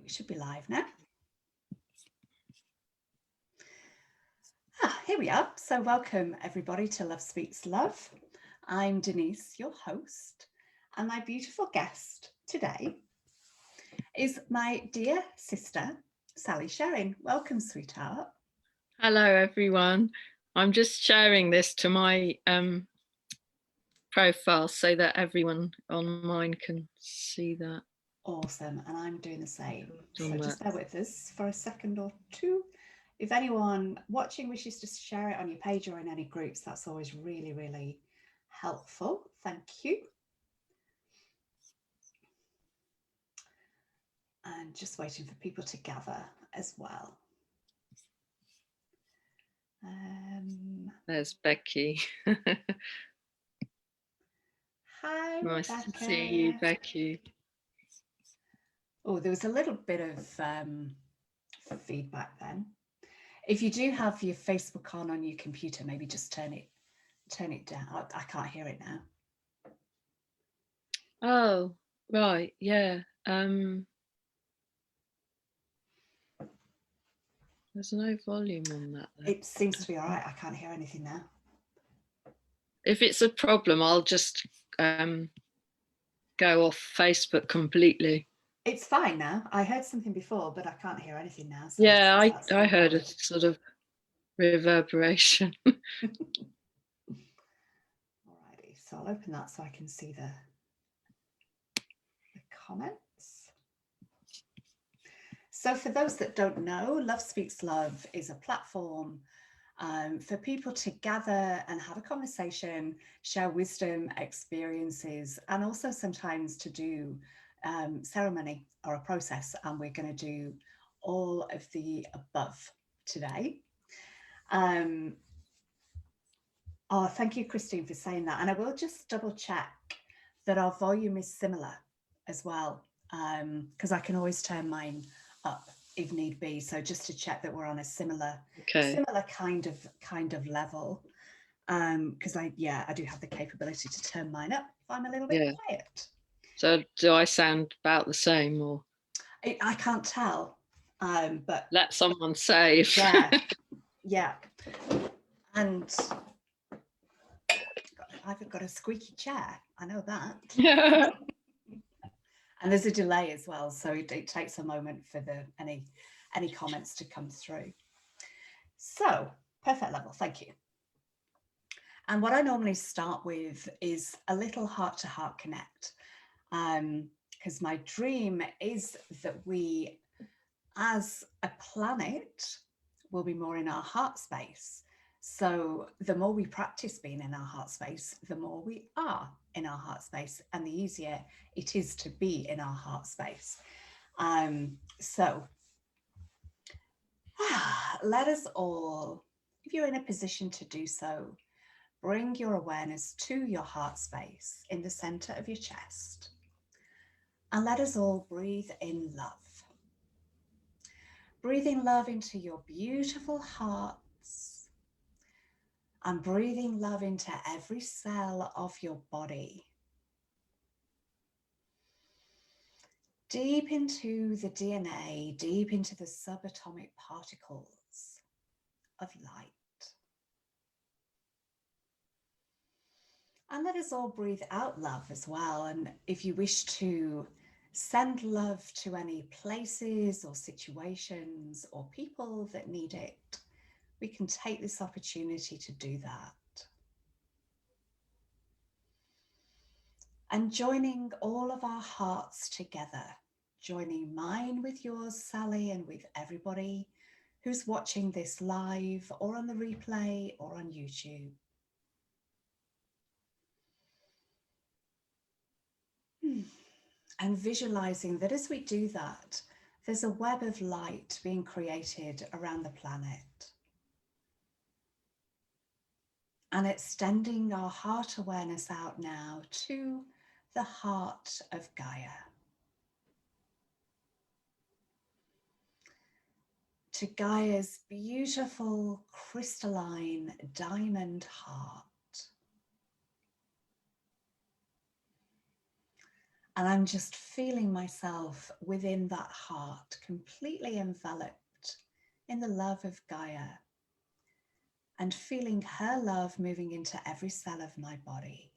We should be live now. Here we are. So welcome everybody to Love Speaks Love. I'm Denise, your host, and my beautiful guest today is my dear sister, Sally Sherin. Welcome, sweetheart. Hello, everyone. I'm just sharing this to my profile so that everyone on mine can see that. Awesome, and I'm doing the same. So just bear with us for a second or two. If anyone watching wishes to share it on your page or in any groups, that's always really, really helpful. Thank you. And just waiting for people to gather as well. There's Becky. Hi, nice Rebecca. to see you, Becky. Oh, there was a little bit of feedback then. If you do have your Facebook on your computer, maybe just turn it down. I can't hear it now. Oh, right, yeah. There's no volume on that, though. It seems to be all right. I can't hear anything now. If it's a problem, I'll just go off Facebook completely. It's fine now. I heard something before, but I can't hear anything now. So yeah, I heard a sort of reverberation. Alrighty, so I'll open that so I can see the comments. So for those that don't know, Love Speaks Love is a platform for people to gather and have a conversation, share wisdom, experiences, and also sometimes to do ceremony or a process. And we're going to do all of the above today. Oh, thank you, Christine, for saying that. And I will just double check that our volume is similar as well, because I can always turn mine up if need be. So just to check that we're on a similar kind of level, because I do have the capability to turn mine up if I'm a little bit quiet. So do I sound about the same, or I can't tell, but let someone say. Yeah, and I've got a squeaky chair. I know that. Yeah. And there's a delay as well, so it takes a moment for any comments to come through. So perfect level, thank you. And what I normally start with is a little heart-to-heart connect, because my dream is that we, as a planet, will be more in our heart space. So the more we practice being in our heart space, the more we are in our heart space, and the easier it is to be in our heart space. So let us all, if you're in a position to do so, bring your awareness to your heart space in the center of your chest. And let us all breathe in love. Breathing love into your beautiful hearts, and breathing love into every cell of your body. Deep into the DNA, deep into the subatomic particles of light. And let us all breathe out love as well. And if you wish to send love to any places or situations or people that need it, we can take this opportunity to do that. And joining all of our hearts together, joining mine with yours, Sally, and with everybody who's watching this live or on the replay or on YouTube. And visualizing that as we do that, there's a web of light being created around the planet. And extending our heart awareness out now to the heart of Gaia. To Gaia's beautiful crystalline diamond heart. And I'm just feeling myself within that heart, completely enveloped in the love of Gaia, and feeling her love moving into every cell of my body.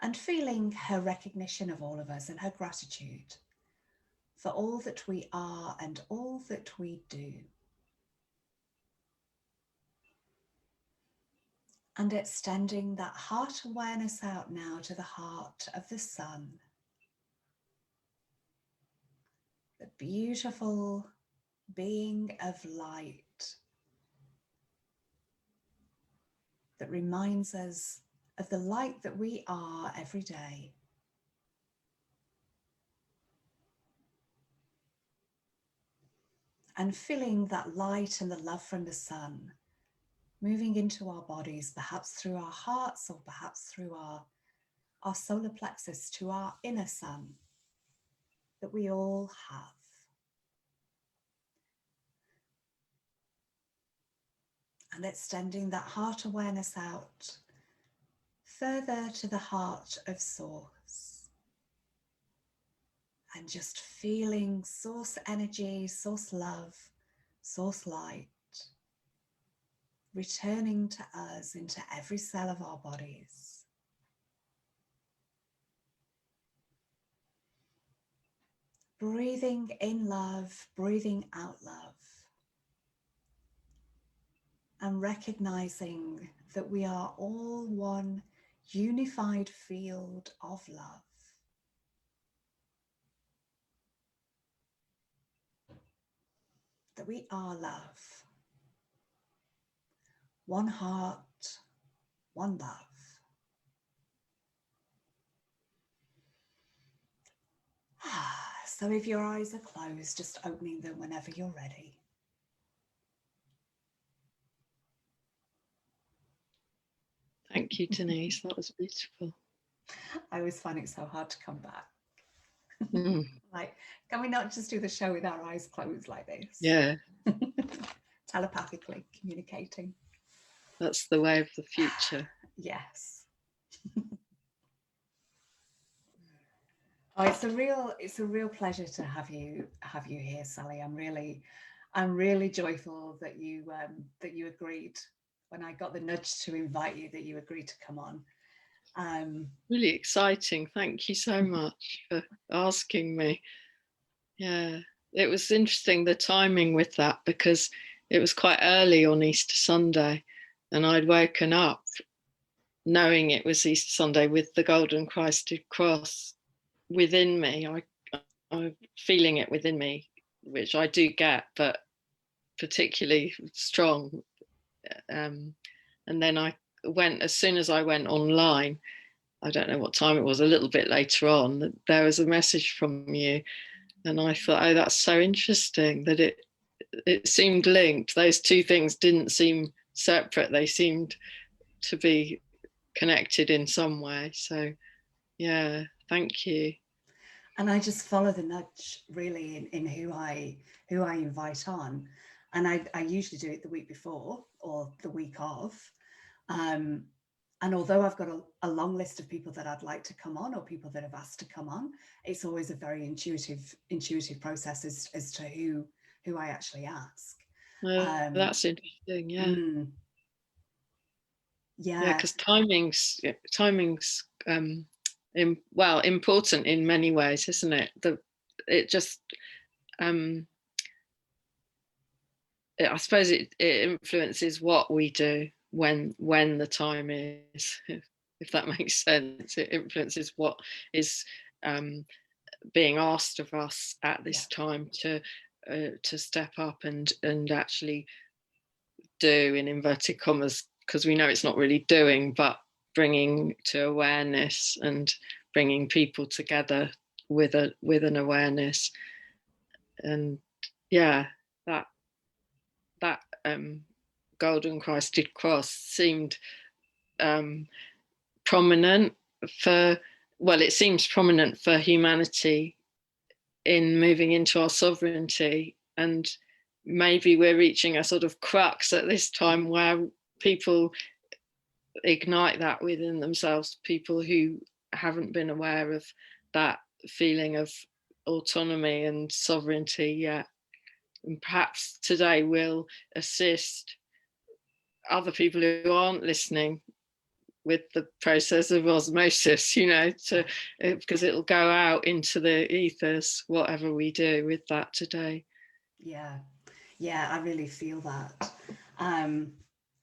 And feeling her recognition of all of us and her gratitude for all that we are and all that we do. And extending that heart awareness out now to the heart of the sun. The beautiful being of light that reminds us of the light that we are every day. And feeling that light and the love from the sun moving into our bodies, perhaps through our hearts or perhaps through our solar plexus to our inner sun that we all have. And extending that heart awareness out further to the heart of Source. And just feeling Source energy, Source love, Source light, returning to us into every cell of our bodies. Breathing in love, breathing out love. And recognizing that we are all one unified field of love. That we are love. One heart, one love. So if your eyes are closed, just opening them whenever you're ready. Thank you, Denise. That was beautiful. I always find it so hard to come back. Mm. Like, can we not just do the show with our eyes closed like this? Yeah. Telepathically communicating. That's the way of the future. Yes. Oh, it's a real pleasure to have you here, Sally. I'm really joyful that you agreed when I got the nudge to invite you, that you agreed to come on. Really exciting. Thank you so much for asking me. Yeah, it was interesting, the timing with that, because it was quite early on Easter Sunday and I'd woken up knowing it was Easter Sunday with the golden Christed cross within me. I'm feeling it within me, which I do get, but particularly strong. And then I went, as soon as I went online, I don't know what time it was, a little bit later on, there was a message from you. And I thought, oh, that's so interesting that it seemed linked. Those two things didn't seem separate. They seemed to be connected in some way. So, yeah, thank you. And I just follow the nudge really in who I invite on. And I usually do it the week before or the week of. And although I've got a long list of people that I'd like to come on or people that have asked to come on, it's always a very intuitive process as to who I actually ask. That's interesting, yeah. Yeah, because timing's important in many ways, isn't it? I suppose it influences what we do when the time is, if that makes sense. It influences what is being asked of us at this time to step up and actually do, in inverted commas, because we know it's not really doing, but bringing to awareness and bringing people together with an awareness. And yeah, that golden Christed cross seemed prominent for, well, it seems prominent for humanity in moving into our sovereignty. And maybe we're reaching a sort of crux at this time where people ignite that within themselves, people who haven't been aware of that feeling of autonomy and sovereignty yet. And perhaps today will assist other people who aren't listening with the process of osmosis, you know, because it'll go out into the ethers, whatever we do with that today. Yeah, I really feel that.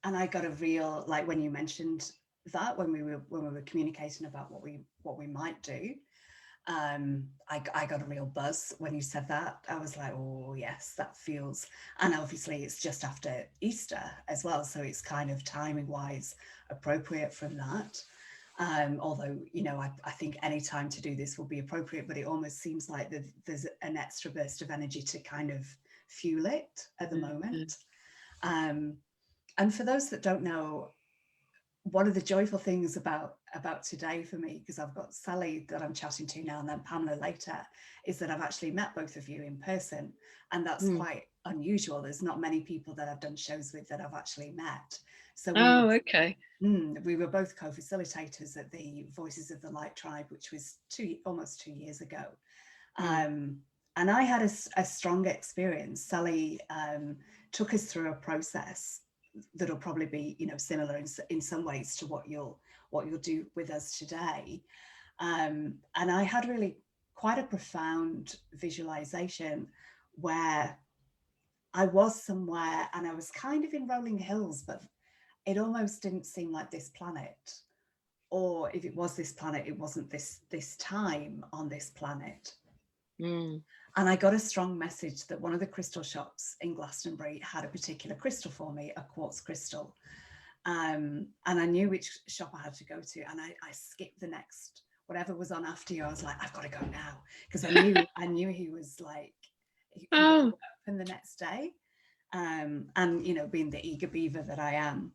And I got a real, like when you mentioned that, when we were communicating about what we might do, I got a real buzz when you said that. I was like, oh yes, that feels, and obviously it's just after Easter as well, so it's kind of timing wise appropriate from that. Although, you know, I think any time to do this will be appropriate, but it almost seems like there's an extra burst of energy to kind of fuel it at the moment. And for those that don't know, one of the joyful things about today for me, because I've got Sally that I'm chatting to now and then Pamela later, is that I've actually met both of you in person, and that's quite unusual. There's not many people that I've done shows with that I've actually met. So we were both co-facilitators at the Voices of the Light Tribe, which was almost 2 years ago. And I had a strong experience. Sally took us through a process that'll probably be, you know, similar in some ways to what you'll do with us today. And I had really quite a profound visualization where I was somewhere and I was kind of in rolling hills, but it almost didn't seem like this planet. Or if it was this planet, it wasn't this time on this planet. And I got a strong message that one of the crystal shops in Glastonbury had a particular crystal for me, a quartz crystal. And I knew which shop I had to go to. And I skipped the next, whatever was on after you. I was like, I've got to go now. Because I knew he was like, he open the next day. And, you know, being the eager beaver that I am.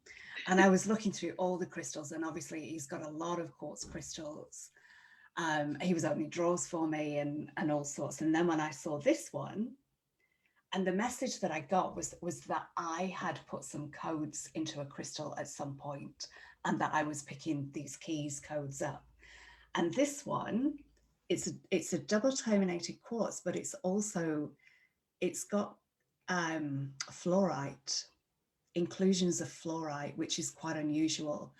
And I was looking through all the crystals, and obviously he's got a lot of quartz crystals. He was opening drawers for me and all sorts. And then when I saw this one, and the message that I got was that I had put some codes into a crystal at some point, and that I was picking these codes up. And this one, it's a double terminated quartz, but it's got fluorite, inclusions of fluorite, which is quite unusual.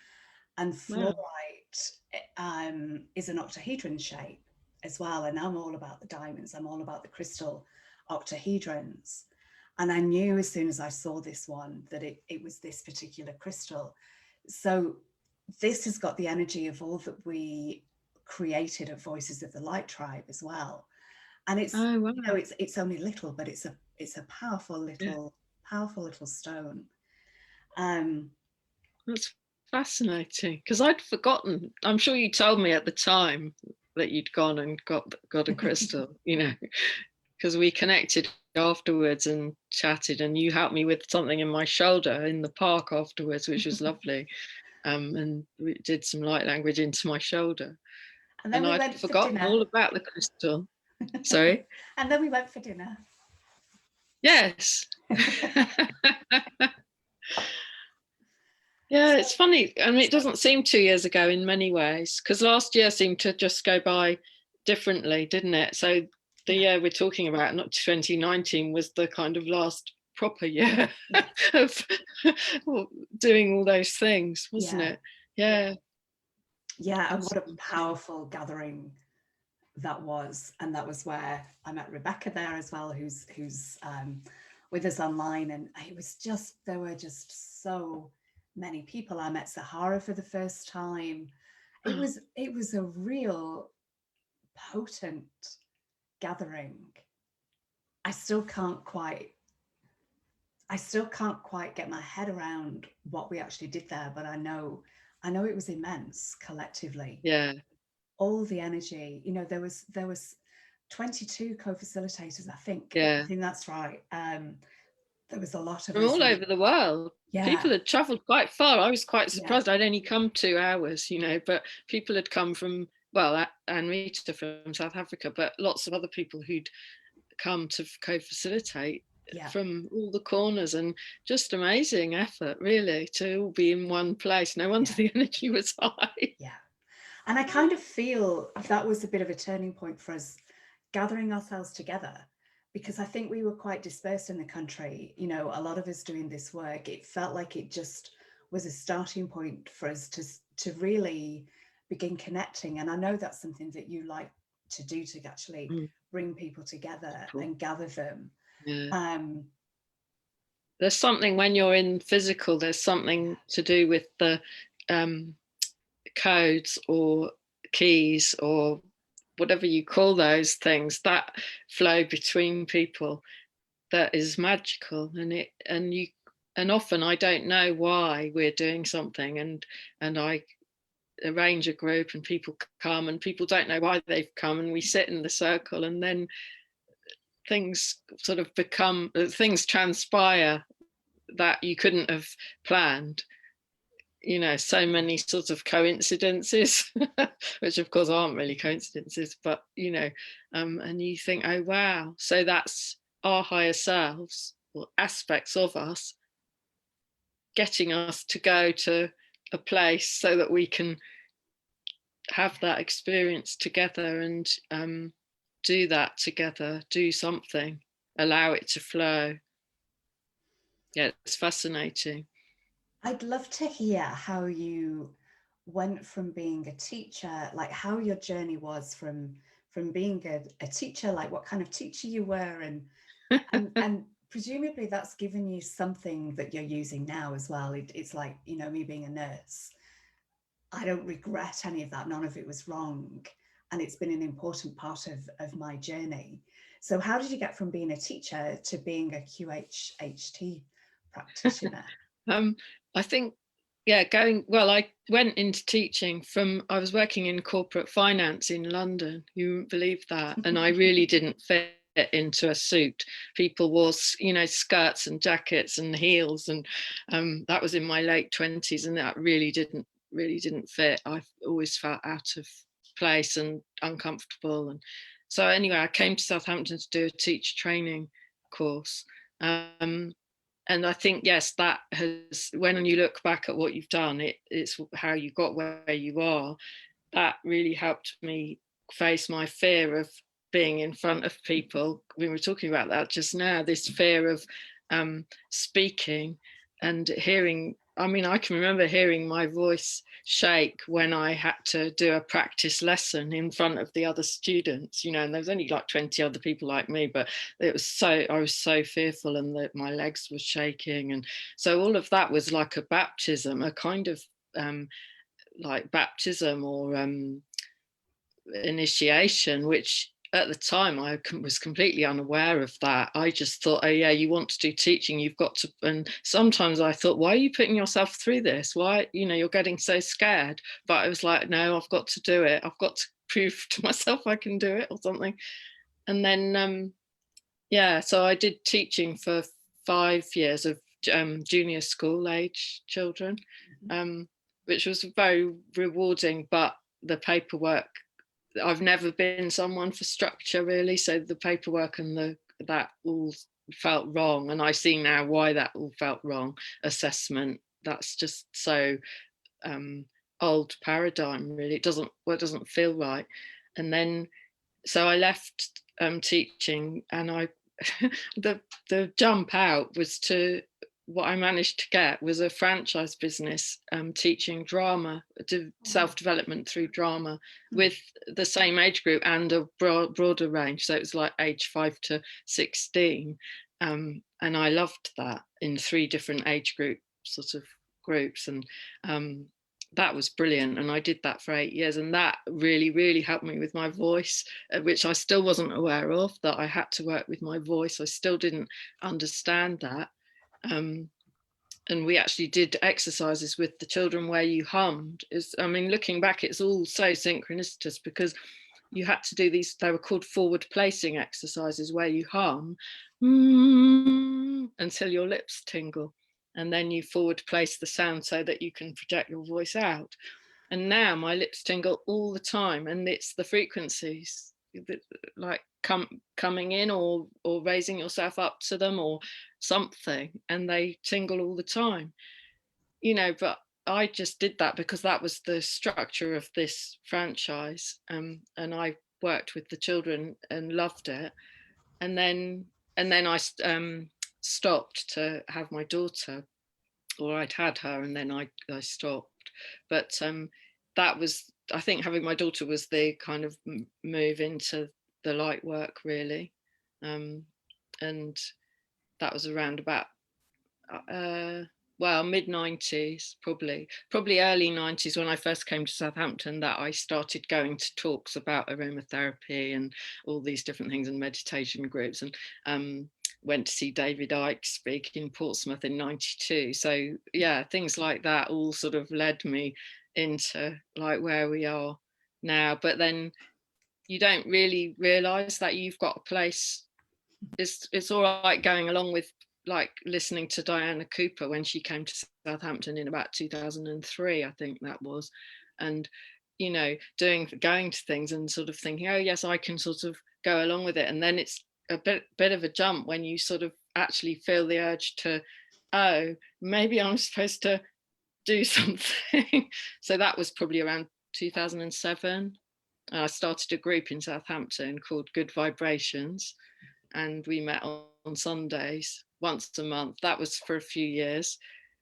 And fluorite is an octahedron shape as well. And I'm all about the diamonds. I'm all about the crystal octahedrons. And I knew as soon as I saw this one that it was this particular crystal. So this has got the energy of all that we created at Voices of the Light Tribe as well. And it's, you know, it's only little, but it's a powerful little stone. That's fascinating, because I'd forgotten. I'm sure you told me at the time that you'd gone and got a crystal, you know, because we connected afterwards and chatted, and you helped me with something in my shoulder in the park afterwards, which was lovely. And we did some light language into my shoulder. And then I'd forgotten all about the crystal. Sorry? And then we went for dinner. Yes. Yeah, it's funny. I mean, it doesn't seem 2 years ago in many ways, because last year seemed to just go by differently, didn't it? So the year we're talking about, not 2019, was the kind of last proper year of doing all those things, wasn't it? Yeah. Yeah, and what a powerful gathering that was. And that was where I met Rebecca there as well, who's with us online. And it was just, there were just so many people. I met Sahara for the first time. It was a real potent gathering. I still can't quite get my head around what we actually did there, but I know it was immense collectively. Yeah. All the energy, you know, there was 22 co-facilitators, I think. Yeah. I think that's right. There was a lot of from all over the world. Yeah. People had travelled quite far. I was quite surprised. I'd only come 2 hours, you know, but people had come from, well, Anrita from South Africa, but lots of other people who'd come to co-facilitate. Yeah. from all the corners, and just amazing effort really to all be in one place. No wonder the energy was high. Yeah. And I kind of feel that was a bit of a turning point for us, gathering ourselves together, because I think we were quite dispersed in the country. You know, a lot of us doing this work, it felt like it just was a starting point for us to really begin connecting. And I know that's something that you like to do, to actually bring people together and gather them. Yeah. There's something when you're in physical, there's something to do with the codes or keys or whatever you call those things that flow between people that is magical. And often I don't know why we're doing something, and I arrange a group and people come and people don't know why they've come, and we sit in the circle, and then things sort of become, things transpire that you couldn't have planned. You know, so many sorts of coincidences, which of course aren't really coincidences, but you know, and you think, oh wow, so that's our higher selves or aspects of us getting us to go to a place so that we can have that experience together and do that together, do something, allow it to flow. Yeah, it's fascinating. I'd love to hear how you went from being a teacher, like how your journey was from being a teacher, like what kind of teacher you were, and presumably that's given you something that you're using now as well. It's like, you know, me being a nurse, I don't regret any of that. None of it was wrong. And it's been an important part of my journey. So how did you get from being a teacher to being a Qhht practitioner? I think, yeah, I went into teaching I was working in corporate finance in London. You wouldn't believe that. And I really didn't fit into a suit. People wore, you know, skirts and jackets and heels. And that was in my late 20s. And that really didn't fit. I always felt out of place and uncomfortable. And so anyway, I came to Southampton to do a teacher training course. And I think, yes, that has, when you look back at what you've done, it's how you got where you are. That really helped me face my fear of being in front of people. We were talking about that just now, this fear of speaking and hearing. I mean, I can remember hearing my voice shake when I had to do a practice lesson in front of the other students, you know, and there was only like 20 other people like me, but I was so fearful, and that my legs were shaking. And so all of that was like a baptism, a kind of like baptism or initiation, which at the time I was completely unaware of that. I just thought, oh yeah, you want to do teaching, you've got to. And sometimes I thought, why are you putting yourself through this? Why, you know, you're getting so scared. But I was like, no, I've got to do it. I've got to prove to myself I can do it or something. And then yeah, so I did teaching for 5 years of junior school age children, which was very rewarding. But the paperwork, I've never been someone for structure really, so the paperwork and that all felt wrong, and I see now why that all felt wrong. Assessment, that's just so old paradigm really. It doesn't feel right. And then so I left teaching, and I the jump out was to, what I managed to get was a franchise business teaching drama, self-development through drama, with the same age group and a broader range. So it was like age 5 to 16. And I loved that, in 3 different age group sort of groups. And that was brilliant. And I did that for 8 years. And that really, really helped me with my voice, which I still wasn't aware of, that I had to work with my voice. I still didn't understand that. And we actually did exercises with the children where you hummed. I mean, looking back, it's all so synchronicitous, because you had to do these, they were called forward placing exercises, where you hum until your lips tingle. And then you forward place the sound so that you can project your voice out. And now my lips tingle all the time, and it's the frequencies that like coming in, or raising yourself up to them or something, and they tingle all the time, you know. But I just did that because that was the structure of this franchise, and I worked with the children and loved it. And then I stopped to have my daughter, or I'd had her, and then I stopped. But that was, I think having my daughter was the kind of move into the light work, really. And that was around about well, mid-90s, probably early 90s, when I first came to Southampton, that I started going to talks about aromatherapy and all these different things, and meditation groups, and went to see David Icke speak in Portsmouth in 92. So yeah, things like that all sort of led me into like where we are now. But then you don't really realize that you've got a place. It's all right going along with, like, listening to Diana Cooper when she came to Southampton in about 2003, I think that was, and you know, going to things and sort of thinking, oh yes, I can sort of go along with it. And then it's a bit of a jump when you sort of actually feel the urge to, oh, maybe I'm supposed to do something. So that was probably around 2007. I started a group in Southampton called Good Vibrations, and we met on Sundays once a month. That was for a few years.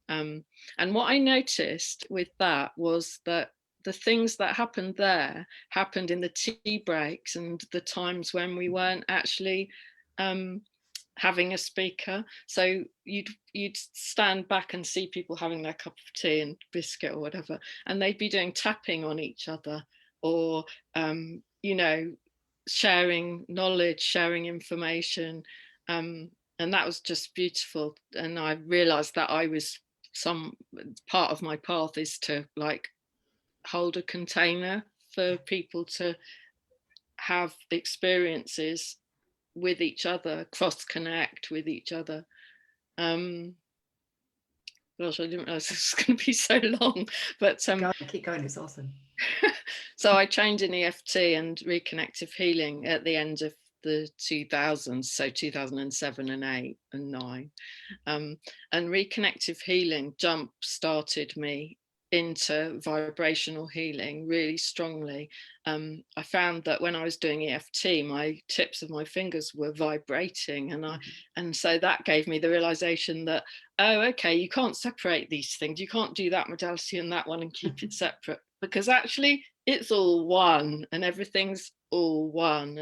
And what I noticed with that was that the things that happened there happened in the tea breaks and the times when we weren't actually having a speaker. So you'd stand back and see people having their cup of tea and biscuit or whatever, and they'd be doing tapping on each other, or you know, sharing knowledge, sharing information, and that was just beautiful. And I realized that I was, some part of my path is to like hold a container for people to have experiences with each other, cross connect with each other. Gosh, I didn't realize this was going to be so long, but keep going, it's awesome. So I trained in EFT and reconnective healing at the end of the 2000s, so 2007 and 8 and 9. And reconnective healing jump started me into vibrational healing really strongly. I found that when I was doing EFT, my tips of my fingers were vibrating, and so that gave me the realization that, oh, okay, you can't separate these things. You can't do that modality and that one and keep it separate, because actually it's all one, and everything's all one.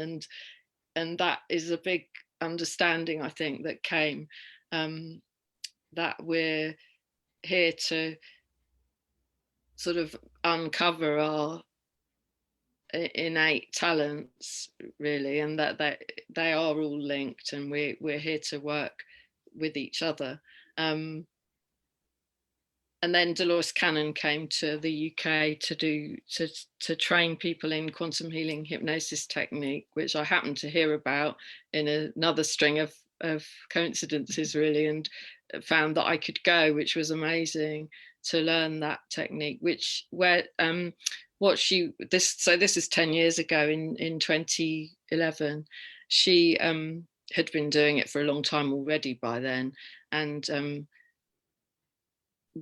And that is a big understanding, I think, that came, that we're here to sort of uncover our innate talents, really, and that they are all linked, and we're here to work with each other. And then Dolores Cannon came to the UK to train people in quantum healing hypnosis technique, which I happened to hear about in another string of coincidences, really, and found that I could go, which was amazing, to learn that technique. This is 10 years ago, in 2011. She had been doing it for a long time already by then, and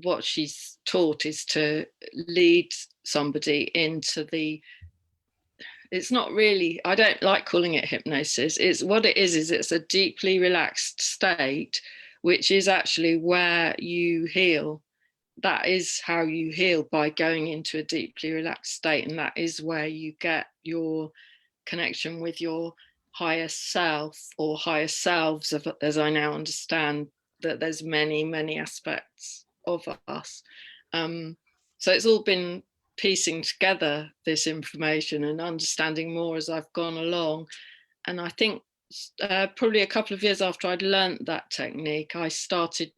what she's taught is to lead somebody into it's not really, I don't like calling it hypnosis. It's what it is it's a deeply relaxed state, which is actually where you heal. That is how you heal, by going into a deeply relaxed state. And that is where you get your connection with your higher self, or higher selves, as I now understand that there's many, many aspects of us. So it's all been piecing together this information and understanding more as I've gone along. And I think probably a couple of years after I'd learnt that technique, I started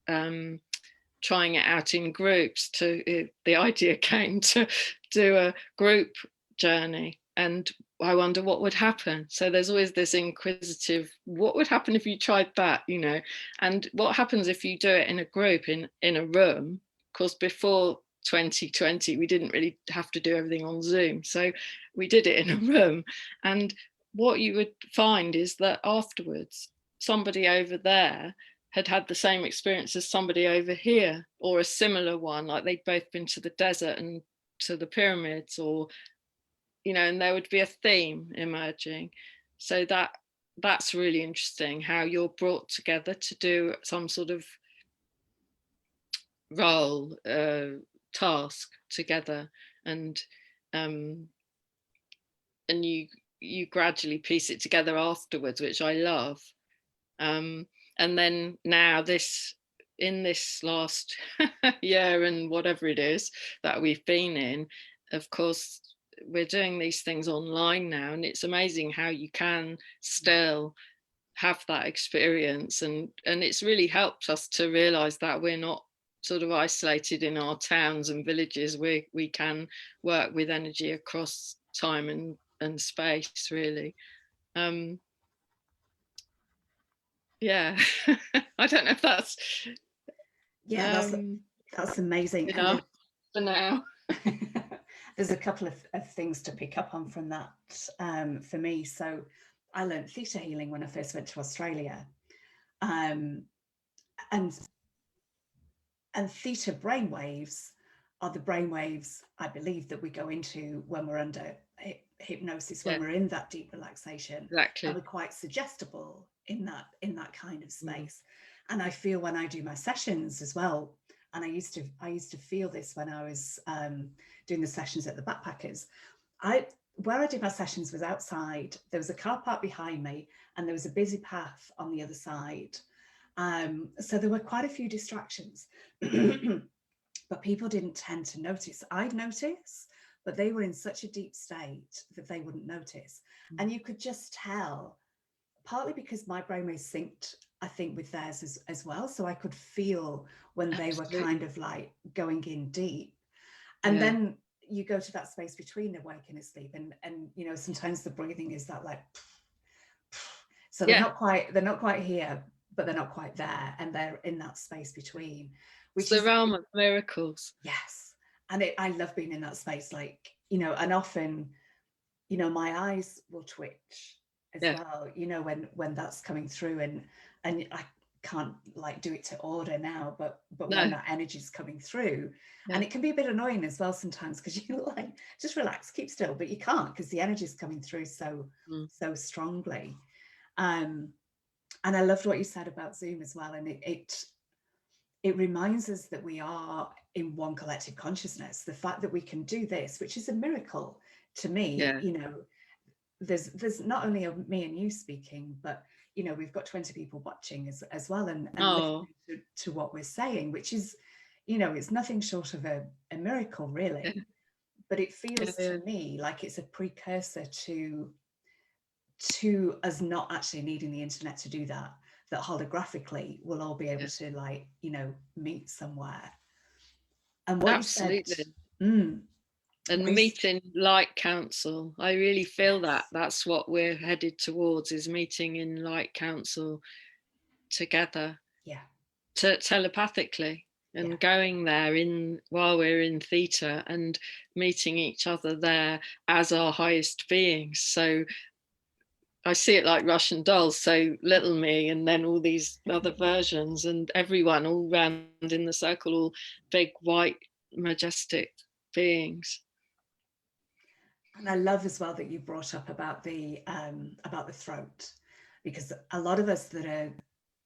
trying it out in groups. The idea came to do a group journey, and I wonder what would happen. So there's always this inquisitive, what would happen if you tried that, you know? And what happens if you do it in a group, in a room? Of course, before 2020, we didn't really have to do everything on Zoom. So we did it in a room. And what you would find is that afterwards, somebody over there had had the same experience as somebody over here, or a similar one, like they'd both been to the desert and to the pyramids, or, you know, and there would be a theme emerging. So that's really interesting, how you're brought together to do some sort of role, task together, and um, you gradually piece it together afterwards, which I love. And then now in this last year and whatever it is that we've been in, of course, we're doing these things online now, and it's amazing how you can still have that experience, and it's really helped us to realize that we're not sort of isolated in our towns and villages. We can work with energy across time and space, really. Yeah. I don't know if that's Yeah, that's amazing. enough for now. There's a couple of things to pick up on from that for me. So I learned theta healing when I first went to Australia, and theta brainwaves are the brainwaves, I believe, that we go into when we're under hypnosis, when we're in that deep relaxation. Exactly. And we're quite suggestible in that kind of space. And I feel when I do my sessions as well, and I used to feel this when I was doing the sessions at the Backpackers. Where I did my sessions was outside. There was a car park behind me, and there was a busy path on the other side. So there were quite a few distractions, but people didn't tend to notice. I'd notice, but they were in such a deep state that they wouldn't notice. And you could just tell, partly because my brainwaves synced, I think, with theirs as well. So I could feel when they were kind of like going in deep. And then you go to that space between awake and asleep. And you know, sometimes the breathing is that like, so they're not quite here, but they're not quite there, and they're in that space between, which it's the realm of miracles. Yes. And I love being in that space, like, you know, and often, you know, my eyes will twitch as well, you know, when that's coming through, and I can't like do it to order now, but when that energy is coming through, and it can be a bit annoying as well sometimes, because you're like, just relax, keep still, but you can't, because the energy is coming through so strongly. And I loved what you said about Zoom as well. And it reminds us that we are in one collective consciousness. The fact that we can do this, which is a miracle to me, you know, there's not only me and you speaking, but, you know, we've got 20 people watching as well, and listening to what we're saying, which is, you know, it's nothing short of a miracle, really. But it feels to me like it's a precursor to us not actually needing the internet to do that holographically we'll all be able to, like, you know, meet somewhere. And what Absolutely. you said, and meeting light council, I really feel that's what we're headed towards, is meeting in light council together, telepathically, and going there while we're in theta, and meeting each other there as our highest beings. So I see it like Russian dolls, so little me, and then all these other versions, and everyone all round in the circle, all big, white, majestic beings. And I love as well that you brought up about the throat, because a lot of us that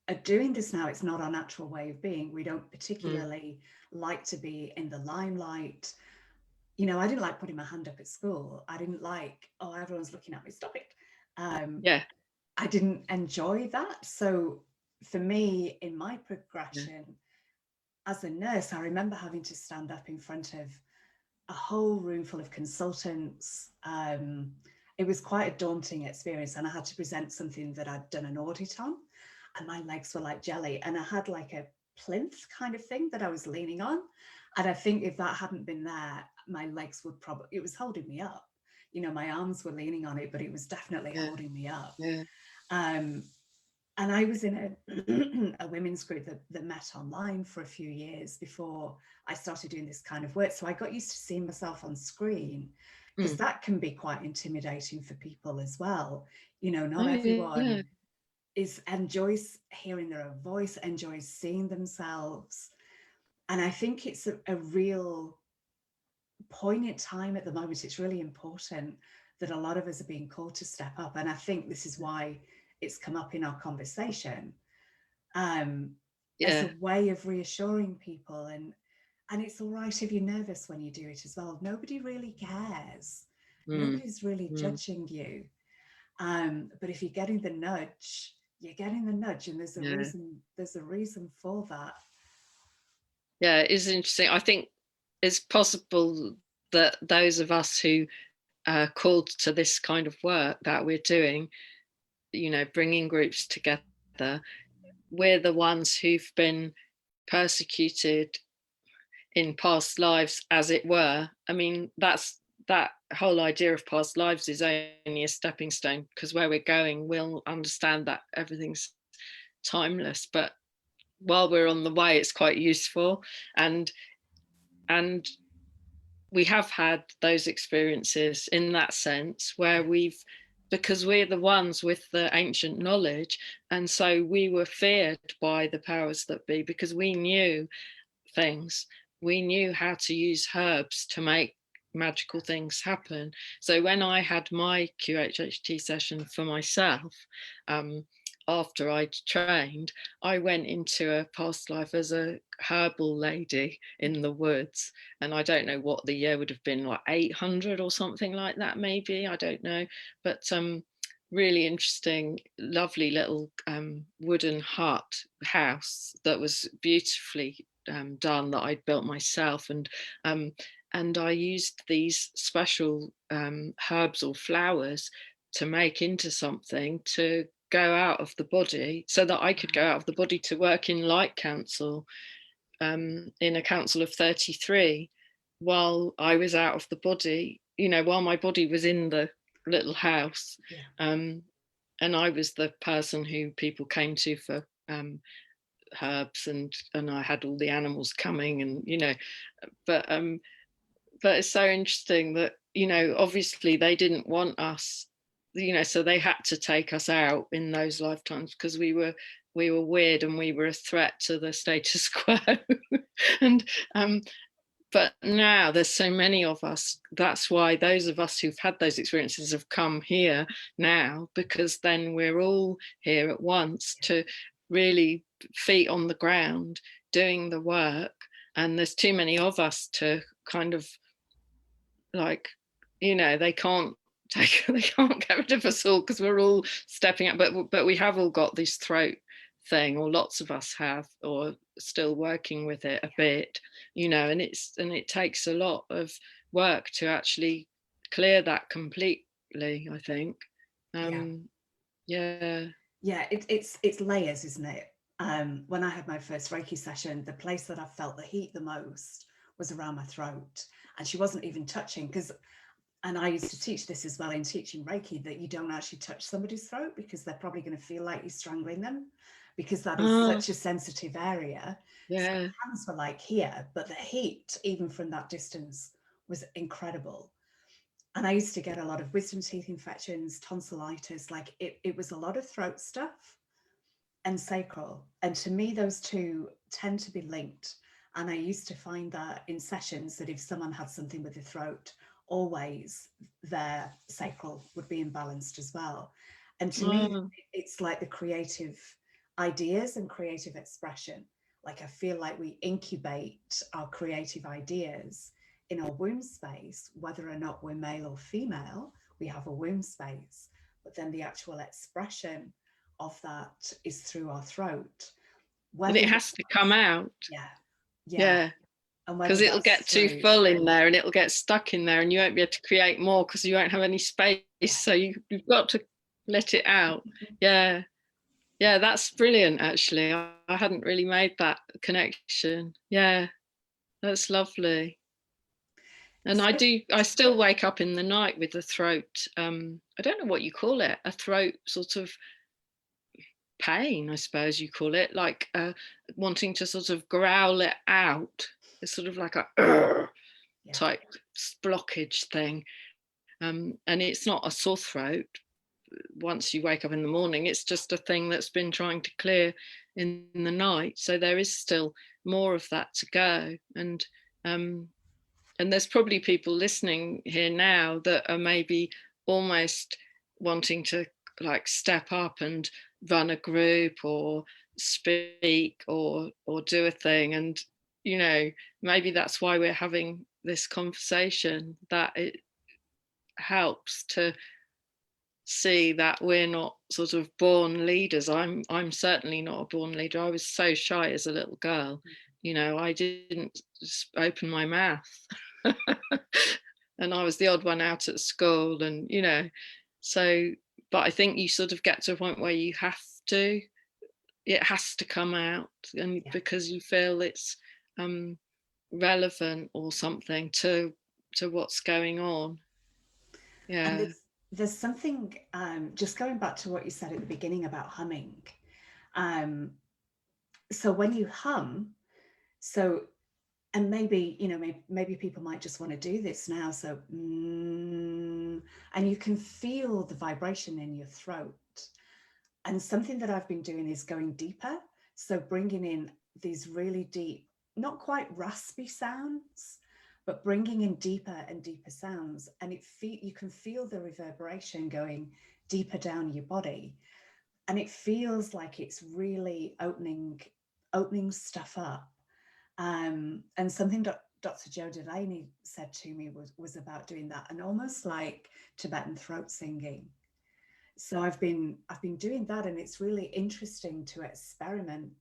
are doing this now, it's not our natural way of being. We don't particularly like to be in the limelight. You know, I didn't like putting my hand up at school. I didn't like, oh, everyone's looking at me, stop it. I didn't enjoy that. So for me, in my progression as a nurse, I remember having to stand up in front of a whole room full of consultants. It was quite a daunting experience, and I had to present something that I'd done an audit on, and my legs were like jelly, and I had like a plinth kind of thing that I was leaning on. And I think if that hadn't been there, my legs would probably, it was holding me up. You know, my arms were leaning on it, but it was definitely holding me up. And I was in a women's group that met online for a few years before I started doing this kind of work. So I got used to seeing myself on screen, because that can be quite intimidating for people as well. You know, not Oh, everyone yeah. enjoys hearing their own voice, enjoys seeing themselves. And I think it's a real poignant time at the moment. It's really important that a lot of us are being called to step up. And I think this is why it's come up in our conversation, as Yeah. a way of reassuring people. And it's all right if you're nervous when you do it as well. Nobody really cares. Nobody's really judging you. But if you're getting the nudge, you're getting the nudge, and there's a Yeah. reason. There's a reason for that. Yeah, it is interesting. I think it's possible that those of us who are called to this kind of work that we're doing, you know, bringing groups together, we're the ones who've been persecuted in past lives, as it were. I mean, that whole idea of past lives is only a stepping stone, because where we're going, we'll understand that everything's timeless. But while we're on the way, it's quite useful. And we have had those experiences in that sense where because we're the ones with the ancient knowledge, and so we were feared by the powers that be because we knew things. We knew how to use herbs to make magical things happen. So when I had my Qhht session for myself, after I'd trained, I went into a past life as a herbal lady in the woods. And I don't know what the year would have been, like 800 or something like that, maybe. I don't know. But really interesting, lovely little wooden hut house that was beautifully done, that I'd built myself. And I used these special herbs or flowers to make into something to go out of the body, so that I could go out of the body to work in light council, in a council of 33, while I was out of the body, you know, while my body was in the little house. And I was the person who people came to for herbs, and I had all the animals coming, and you know, but it's so interesting that, you know, obviously they didn't want us, you know, so they had to take us out in those lifetimes because we were weird and we were a threat to the status quo. And but now there's so many of us. That's why those of us who've had those experiences have come here now, because then we're all here at once to really feet on the ground doing the work. And there's too many of us to kind of, like, you know, they can't get rid of us all because we're all stepping up. But we have all got this throat thing, or lots of us have, or still working with it a bit, you know, and it takes a lot of work to actually clear that completely, I think. Yeah. It's layers, isn't it? When I had my first Reiki session, the place that I felt the heat the most was around my throat, and she wasn't even touching, and I used to teach this as well in teaching Reiki, that you don't actually touch somebody's throat because they're probably going to feel like you're strangling them, because that is such a sensitive area. Yeah. So my hands were like here, but the heat, even from that distance, was incredible. And I used to get a lot of wisdom teeth infections, tonsillitis, like it was a lot of throat stuff and sacral. And to me, those two tend to be linked. And I used to find that in sessions, that if someone had something with the throat, always their sacral would be imbalanced as well. And to me, it's like the creative ideas and creative expression. Like, I feel like we incubate our creative ideas in our womb space, whether or not we're male or female, we have a womb space, but then the actual expression of that is through our throat. And it has to come out. Yeah. And because it'll get too full in there and it'll get stuck in there, and you won't be able to create more because you won't have any space. So you've got to let it out. Yeah, that's brilliant. Actually, I hadn't really made that connection. Yeah, that's lovely. And I still wake up in the night with the throat, I don't know what you call it, a throat sort of pain, I suppose you call it, like wanting to sort of growl it out. It's sort of like a type blockage thing. and it's not a sore throat once you wake up in the morning. It's just a thing that's been trying to clear in the night. So there is still more of that to go. And there's probably people listening here now that are maybe almost wanting to like step up and run a group or speak or do a thing. And, you know, maybe that's why we're having this conversation, that it helps to see that we're not sort of born leaders. I'm certainly not a born leader. I was so shy as a little girl, you know, I didn't open my mouth. And I was the odd one out at school, and, you know, so, but I think you sort of get to a point where you have to, it has to come out, and because you feel it's relevant or something to what's going on. Yeah. And there's something, just going back to what you said at the beginning about humming. So when you hum, and maybe, you know, maybe people might just want to do this now. So, and you can feel the vibration in your throat. And something that I've been doing is going deeper. So bringing in these really deep, not quite raspy sounds, but bringing in deeper and deeper sounds. And you can feel the reverberation going deeper down your body. And it feels like it's really opening stuff up. And something Dr. Joe Delaney said to me was about doing that, and almost like Tibetan throat singing. So I've been doing that, and it's really interesting to experiment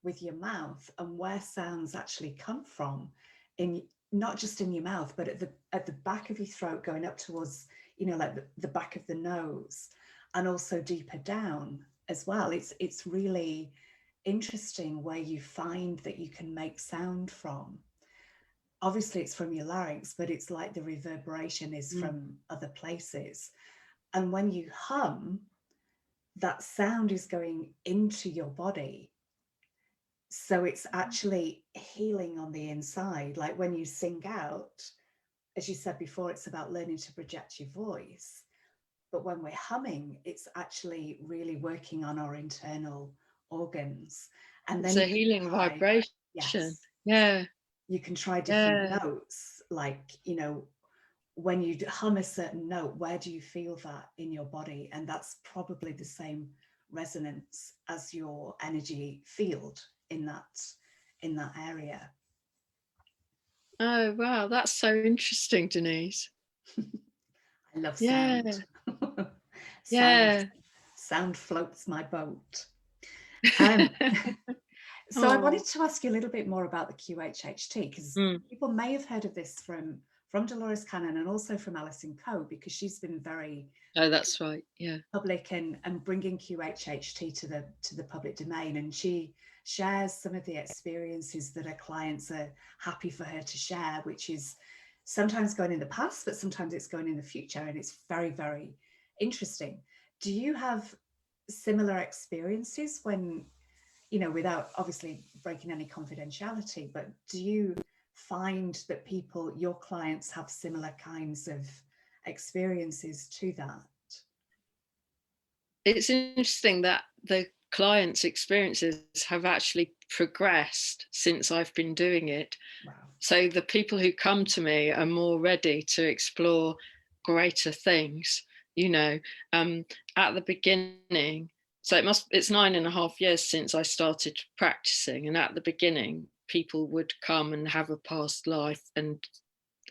with your mouth and where sounds actually come from, in not just in your mouth, but at the back of your throat, going up towards, you know, like the back of the nose, and also deeper down as well. It's really interesting where you find that you can make sound from. Obviously it's from your larynx, but it's like the reverberation is from other places. And when you hum, that sound is going into your body. So it's actually healing on the inside. Like when you sing out, as you said before, it's about learning to project your voice. But when we're humming, it's actually really working on our internal organs. And then it's a healing vibration. Yes. Yeah. You can try different notes, like, you know, when you hum a certain note, where do you feel that in your body? And that's probably the same resonance as your energy field in that area. Oh wow, that's so interesting, Denise. I love sound. Sound floats my boat. So I wanted to ask you a little bit more about the Qhht, because people may have heard of this from Dolores Cannon and also from Alison Coe, because she's been very that's right, public and bringing Qhht to the public domain, and she shares some of the experiences that her clients are happy for her to share, which is sometimes going in the past, but sometimes it's going in the future, and it's very, very interesting. Do you have similar experiences when, you know, without obviously breaking any confidentiality, but do you find that your clients have similar kinds of experiences to that? It's interesting that the clients' experiences have actually progressed since I've been doing it. Wow. So the people who come to me are more ready to explore greater things, you know. At the beginning, so it's 9.5 years since I started practicing, and at the beginning people would come and have a past life, and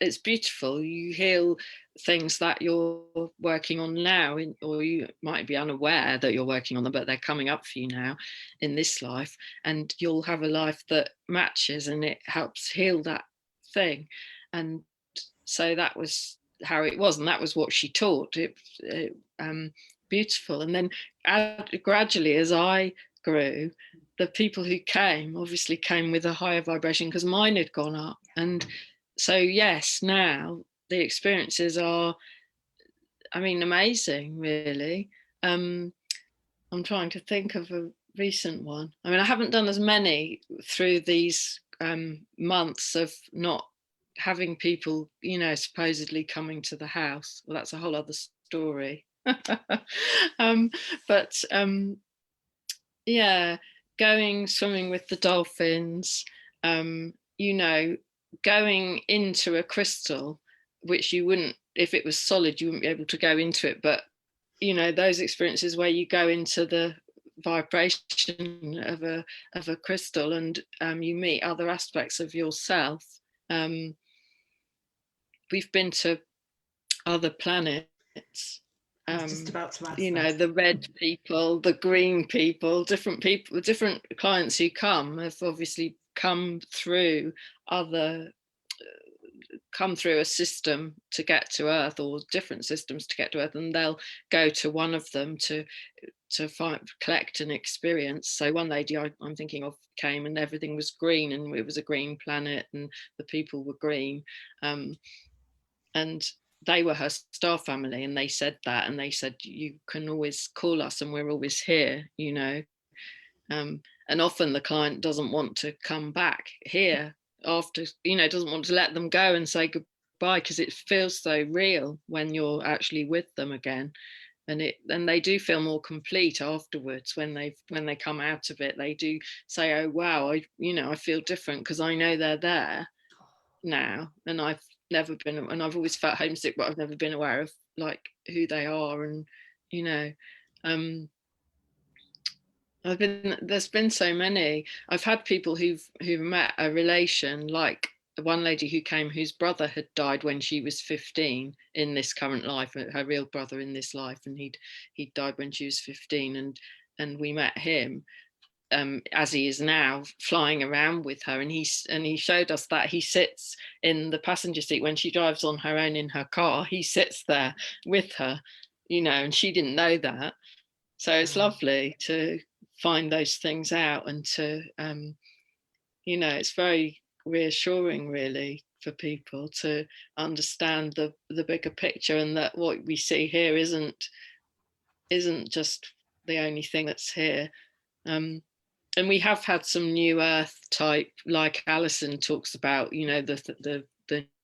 it's beautiful. You heal things that you're working on now, or you might be unaware that you're working on them, but they're coming up for you now in this life, and you'll have a life that matches, and it helps heal that thing. And so that was how it was, and that was what she taught. Beautiful. And then gradually, as I grew, the people who came obviously came with a higher vibration because mine had gone up. And so yes, now the experiences are, I mean, amazing, really. I'm trying to think of a recent one. I mean, I haven't done as many through these months of not having people, you know, supposedly coming to the house. Well, that's a whole other story. But yeah, going swimming with the dolphins, you know, going into a crystal, which you wouldn't, if it was solid, you wouldn't be able to go into it. But, you know, those experiences where you go into the vibration of a crystal, and you meet other aspects of yourself. We've been to other planets. I was just about to ask You know, that. the red people, the green people, different clients who come have obviously come through a system to get to Earth, or different systems to get to Earth, and they'll go to one of them to collect an experience. So one lady I'm thinking of came, and everything was green, and it was a green planet, and the people were green, and they were her star family, and they said that, and they said, you can always call us and we're always here, you know. And often the client doesn't want to come back here after, you know, doesn't want to let them go and say goodbye, because it feels so real when you're actually with them again. And they do feel more complete afterwards when they come out of it. They do say, oh wow, I feel different because I know they're there now, and I've never been, and I've always felt homesick, but I've never been aware of like who they are. And you know, there's been so many. I've had people who've met a relation, like one lady who came whose brother had died when she was 15 in this current life, her real brother in this life, and he'd died when she was 15, and we met him, as he is now, flying around with her, and he showed us that he sits in the passenger seat when she drives on her own in her car. He sits there with her, you know, and she didn't know that. So it's lovely to find those things out, and to you know, it's very reassuring really for people to understand the bigger picture, and that what we see here isn't just the only thing that's here. And we have had some new earth type, like Alison talks about, you know, the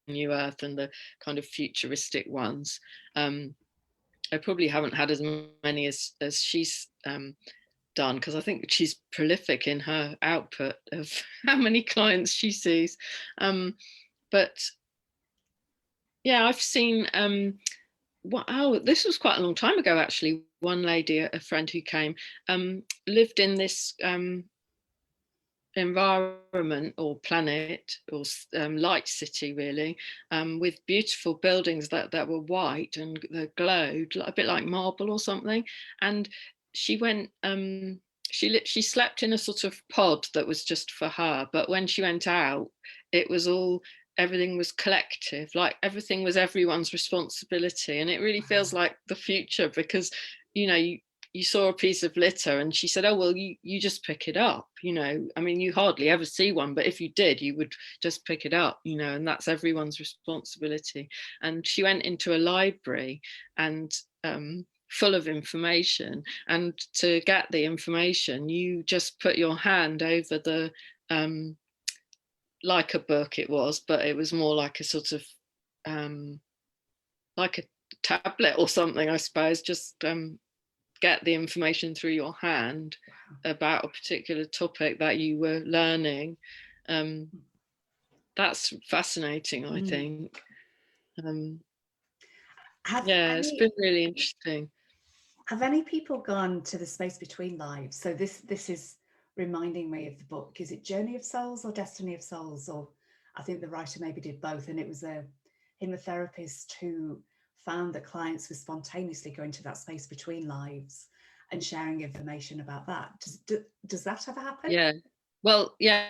new earth and the kind of futuristic ones. I probably haven't had as many as she's done, because I think she's prolific in her output of how many clients she sees. But yeah, I've seen this was quite a long time ago actually. One lady, a friend who came, lived in this environment or planet or light city really, with beautiful buildings that were white and that glowed a bit like marble or something. And she went, she slept in a sort of pod that was just for her, but when she went out, it was all, everything was collective, like everything was everyone's responsibility. And it really feels like the future, because you know, you saw a piece of litter and she said, oh well, you just pick it up, you know. I mean, you hardly ever see one, but if you did, you would just pick it up, you know, and that's everyone's responsibility. And she went into a library, and full of information, and to get the information you just put your hand over the like a book it was, but it was more like a sort of like a tablet or something, I suppose. Just get the information through your hand about a particular topic that you were learning. That's fascinating, I think. It's been really interesting. Have any people gone to the space between lives? So this is reminding me of the book. Is it Journey of Souls or Destiny of Souls? Or I think the writer maybe did both. And it was a hypnotherapist who found that clients were spontaneously going to that space between lives and sharing information about that. Does that ever happen? Yeah. Well, yeah.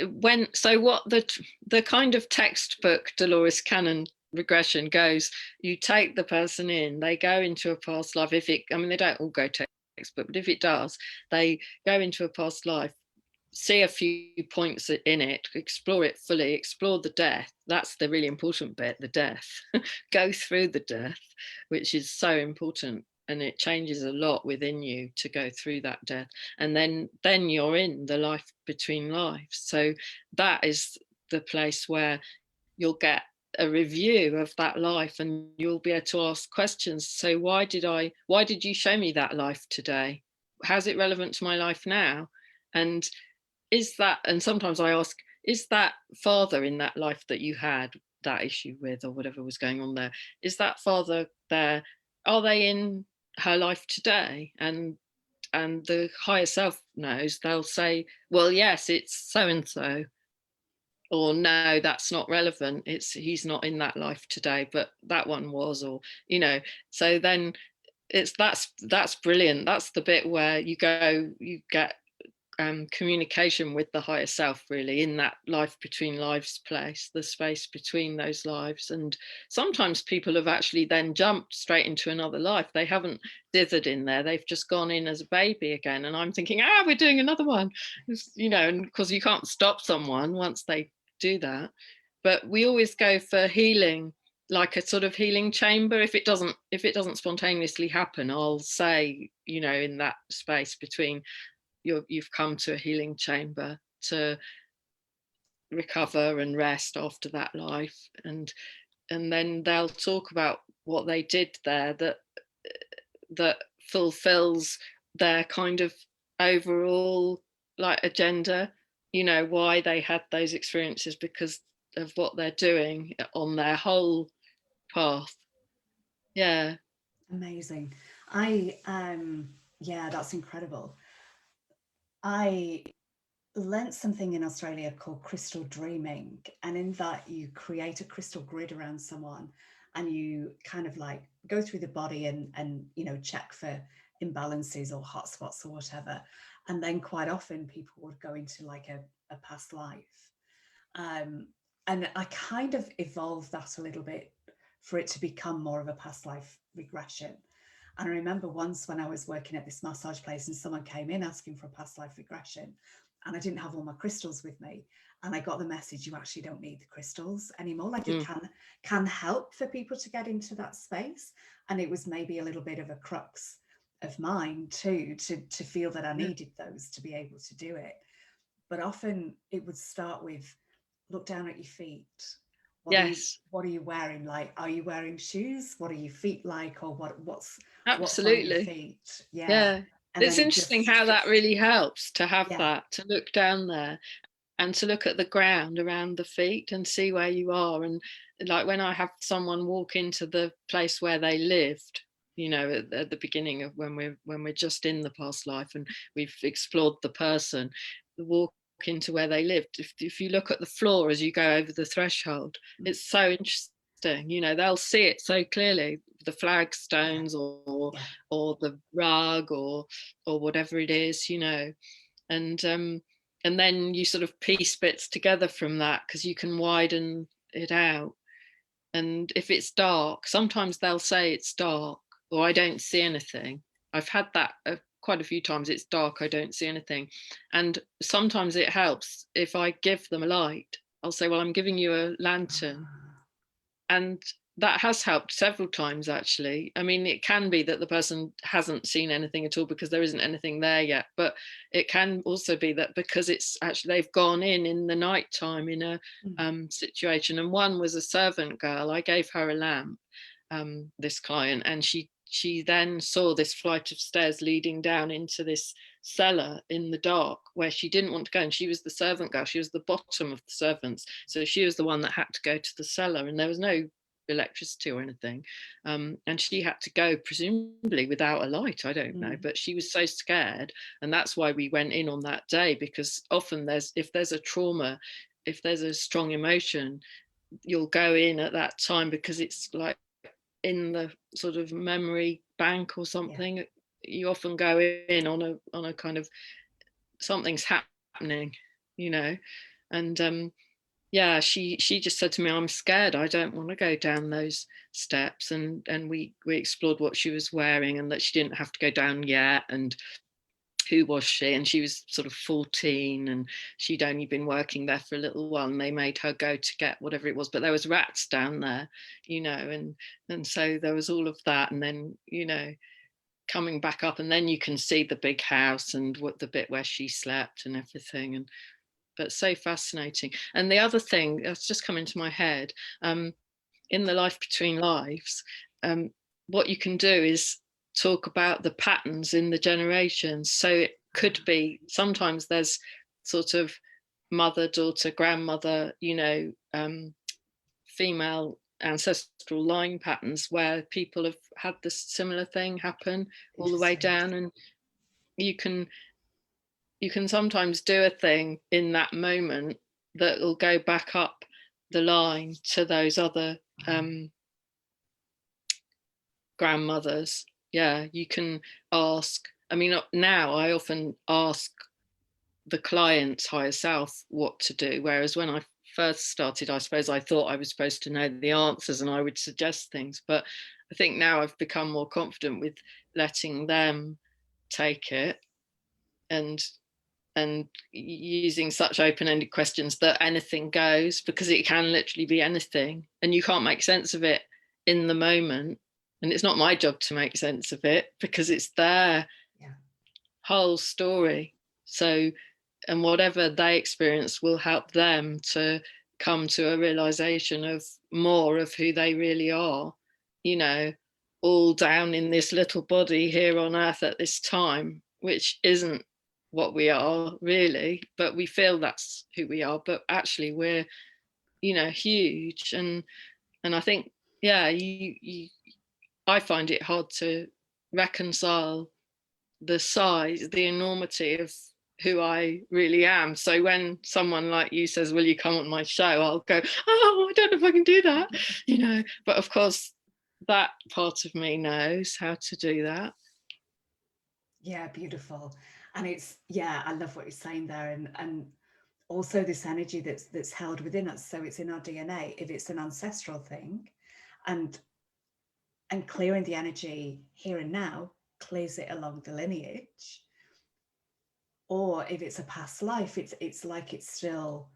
What the kind of textbook Dolores Cannon regression goes, you take the person in, they go into a past life. They don't all go textbook, but if it does, they go into a past life, see a few points in it, explore it fully, explore the death. That's the really important bit, the death. Go through the death, which is so important. And it changes a lot within you to go through that death. And then you're in the life between lives. So that is the place where you'll get a review of that life, and you'll be able to ask questions. So why did you show me that life today? How's it relevant to my life now? And and sometimes I ask, is that father in that life that you had that issue with, or whatever was going on there, is that father there? Are they in her life today? And the higher self knows, they'll say, well, yes, it's so and so, or no, that's not relevant, he's not in that life today, but that one was, or so then that's brilliant. That's the bit where you get communication with the higher self, really, in that life between lives place, the space between those lives. And sometimes people have actually then jumped straight into another life. They haven't dithered in there, they've just gone in as a baby again, and I'm thinking, we're doing another one, and because you can't stop someone once they do that. But we always go for healing, like a sort of healing chamber. If it doesn't spontaneously happen, I'll say, in that space between, you've come to a healing chamber to recover and rest after that life. And then they'll talk about what they did there that fulfills their kind of overall like agenda, why they had those experiences, because of what they're doing on their whole path. Yeah. Amazing. Yeah, that's incredible. I learnt something in Australia called crystal dreaming, and in that you create a crystal grid around someone, and you kind of like go through the body and check for imbalances or hotspots or whatever. And then quite often people would go into like a past life, and I kind of evolved that a little bit for it to become more of a past life regression. And I remember once when I was working at this massage place and someone came in asking for a past life regression, and I didn't have all my crystals with me. And I got the message, you actually don't need the crystals anymore. Like it can help for people to get into that space. And it was maybe a little bit of a crux of mine too, to feel that I needed those to be able to do it. But often it would start with, look down at your feet. What are you wearing? Like, are you wearing shoes? What are your feet like? Or what's on your Absolutely. feet? Yeah. And It's then interesting how that really helps to have yeah. that, to look down there and to look at the ground around the feet and see where you are. And like when I have someone walk into the place where they lived, at the beginning of when we're just in the past life and we've explored the person, walk into where they lived. If you look at the floor as you go over the threshold, it's so interesting. They'll see it so clearly, the flagstones or the rug or whatever it is, and then you sort of piece bits together from that, because you can widen it out. And if it's dark, sometimes they'll say it's dark or I don't see anything. I've had that quite a few times. It's dark, I don't see anything. And sometimes it helps if I give them a light. I'll say, well, I'm giving you a lantern. And that has helped several times, actually. I mean, it can be that the person hasn't seen anything at all because there isn't anything there yet. But it can also be that because it's actually they've gone in the night time in a situation. And one was a servant girl. I gave her a lamp, this client, and she then saw this flight of stairs leading down into this cellar in the dark where she didn't want to go. And she was the servant girl. She was the bottom of the servants. So she was the one that had to go to the cellar, and there was no electricity or anything. And she had to go presumably without a light. I don't know, but she was so scared. And that's why we went in on that day, because often if there's a trauma, if there's a strong emotion, you'll go in at that time because it's like in the sort of memory bank or something. You often go in on a kind of something's happening, and she just said to me, I'm scared, I don't want to go down those steps. And we explored what she was wearing and that she didn't have to go down yet, and who was she, and she was sort of 14 and she'd only been working there for a little while, and they made her go to get whatever it was, but there was rats down there, and so there was all of that. And then coming back up, and then you can see the big house and what the bit where she slept and everything. And but so fascinating. And the other thing that's just come into my head, in the Life Between Lives, what you can do is talk about the patterns in the generations. So it could be, sometimes there's sort of mother, daughter, grandmother, female ancestral line patterns where people have had this similar thing happen all the way down, and you can sometimes do a thing in that moment that will go back up the line to those other grandmothers. Yeah, you can ask. I mean, now I often ask the client's higher self what to do, whereas when I first started, I suppose I thought I was supposed to know the answers and I would suggest things. But I think now I've become more confident with letting them take it, and using such open-ended questions that anything goes, because it can literally be anything and you can't make sense of it in the moment. And it's not my job to make sense of it because it's their whole story. So, and whatever they experience will help them to come to a realization of more of who they really are, all down in this little body here on earth at this time, which isn't what we are really, but we feel that's who we are, but actually we're huge. And I think I find it hard to reconcile the size, the enormity of who I really am. So when someone like you says, will you come on my show, I'll go, oh, I don't know if I can do that, but of course that part of me knows how to do that. Yeah, beautiful. And it's, I love what you're saying there. And also this energy that's held within us. So it's in our DNA. If it's an ancestral thing, and clearing the energy here and now clears it along the lineage. Or if it's a past life, it's like it's still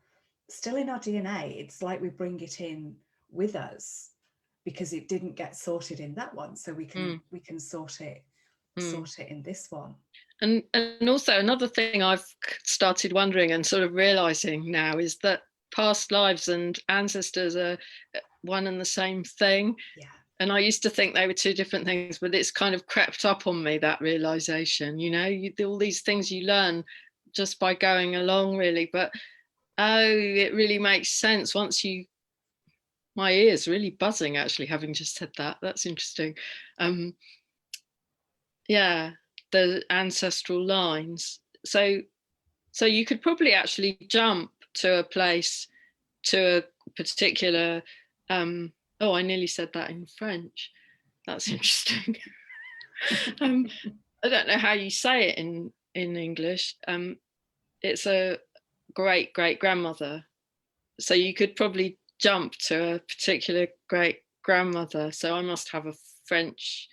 in our DNA. It's like we bring it in with us because it didn't get sorted in that one. So we can sort it in this one. And also another thing I've started wondering and sort of realizing now is that past lives and ancestors are one and the same thing. Yeah. And I used to think they were two different things, but it's kind of crept up on me, that realization, all these things you learn just by going along, really. But, it really makes sense once my ear's really buzzing, actually, having just said that. That's interesting. The ancestral lines. So you could probably actually jump to a place, to a particular, I nearly said that in French. That's interesting. I don't know how you say it in English. It's a great grandmother. So you could probably jump to a particular great grandmother. So I must have a French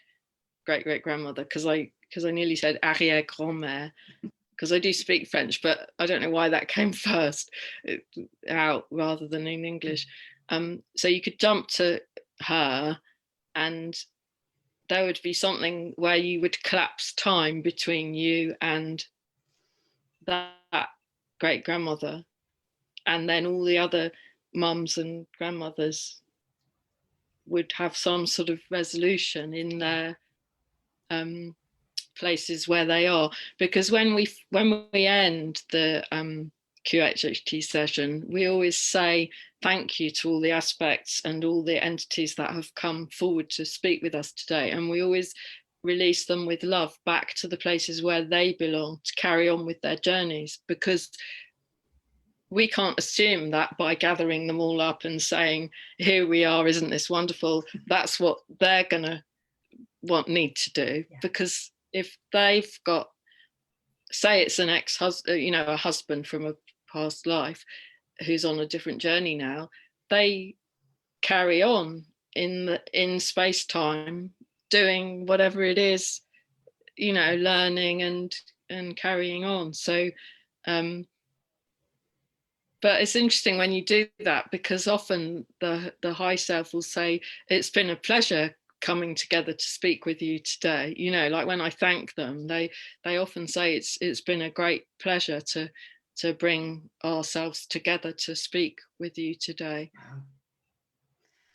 great grandmother because I nearly said arrière grand-mère, because I do speak French, but I don't know why that came first out rather than in English. So you could jump to her, and there would be something where you would collapse time between you and that great grandmother, and then all the other mums and grandmothers would have some sort of resolution in their places where they are. Because when we end the Qhht session, we always say thank you to all the aspects and all the entities that have come forward to speak with us today, and we always release them with love back to the places where they belong to carry on with their journeys, because we can't assume that by gathering them all up and saying, here we are, isn't this wonderful, that's what they're gonna need to do. Because if they've got, say it's an ex-husband, a husband from a past life who's on a different journey now, they carry on in space-time doing whatever it is, learning and carrying on. So but it's interesting when you do that, because often the high self will say, it's been a pleasure coming together to speak with you today. Like when I thank them, they often say it's been a great pleasure to to bring ourselves together to speak with you today. Wow.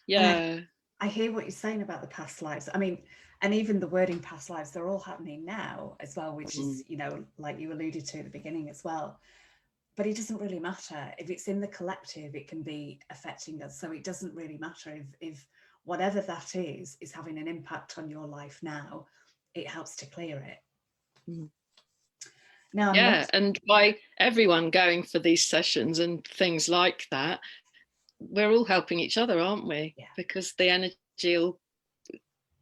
Yeah. I hear what you're saying about the past lives. I mean, and even the wording past lives, they're all happening now as well, which is, you know, like you alluded to at the beginning as well. But it doesn't really matter. If it's in the collective, it can be affecting us. So it doesn't really matter if whatever that is having an impact on your life now, it helps to clear it. Mm. Now, Yeah, and by everyone going for these sessions and things like that, we're all helping each other, aren't we? Yeah. Because the energy will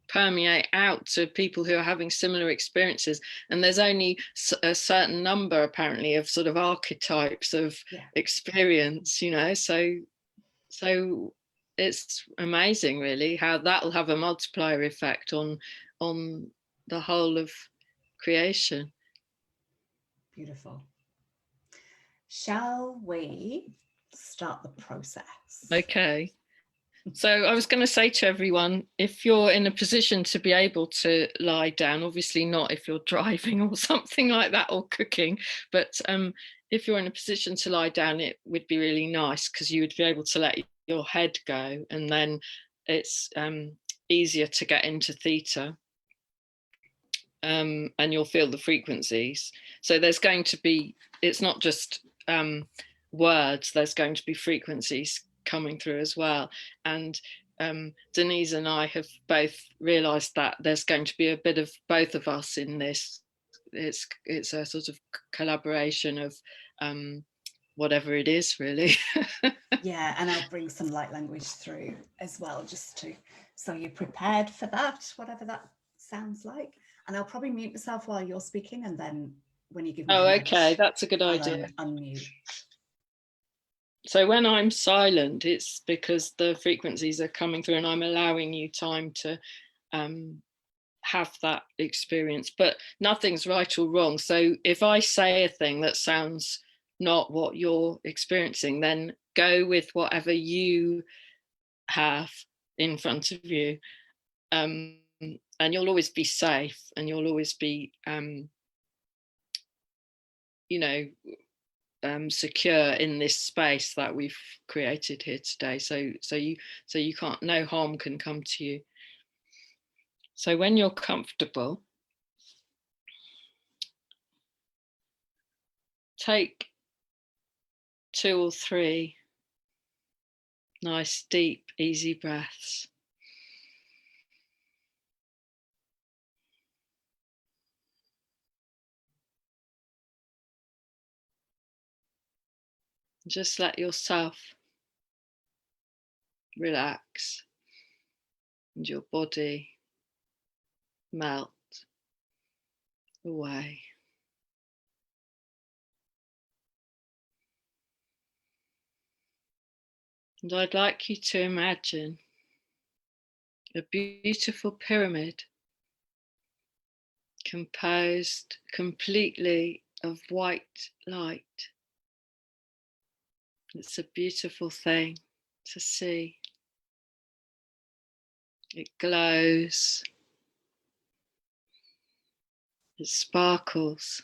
permeate out to people who are having similar experiences, and there's only a certain number apparently of sort of archetypes of experience, you know, so it's amazing really how that'll have a multiplier effect on the whole of creation. Beautiful. Shall we start the process? Okay. So I was going to say to everyone, if you're in a position to be able to lie down, obviously not if you're driving or something like that or cooking, but if you're in a position to lie down, it would be really nice because you would be able to let your head go, and then it's easier to get into theta, and you'll feel the frequencies. So there's going to be, it's not just words, there's going to be frequencies coming through as well. And Denise and I have both realized that there's going to be a bit of both of us in this. It's a sort of collaboration of whatever it is, really. Yeah, and I'll bring some light language through as well, just to so you're prepared for that, whatever that sounds like. And I'll probably mute myself while you're speaking, and then when you give me Oh, the okay, nudge, that's a good I'll idea. unmute. So when I'm silent, it's because the frequencies are coming through and I'm allowing you time to have that experience, but nothing's right or wrong. So if I say a thing that sounds not what you're experiencing, then go with whatever you have in front of you. And you'll always be safe, and you'll always be, you know, secure in this space that we've created here today. So you can't, no harm can come to you. So when you're comfortable, take 2 or 3 nice, deep, easy breaths. Just let yourself relax and your body melt away. And I'd like you to imagine a beautiful pyramid composed completely of white light. It's a beautiful thing to see. It glows, it sparkles,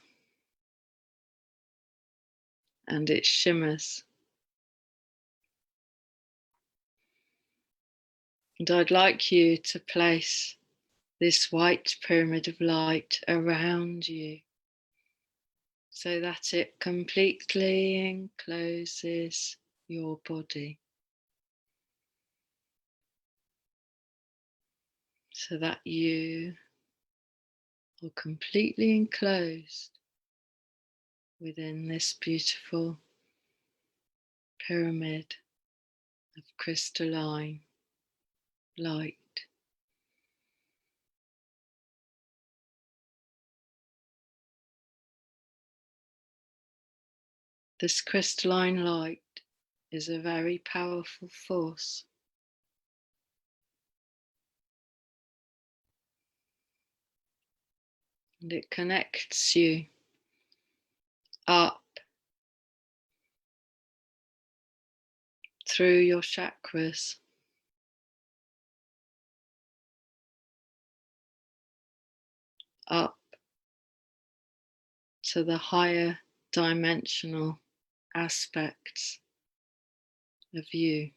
and it shimmers. And I'd like you to place this white pyramid of light around you so that it completely encloses your body, so that you are completely enclosed within this beautiful pyramid of crystalline light. This crystalline light is a very powerful force. And it connects you up through your chakras, up to the higher dimensional aspects of you.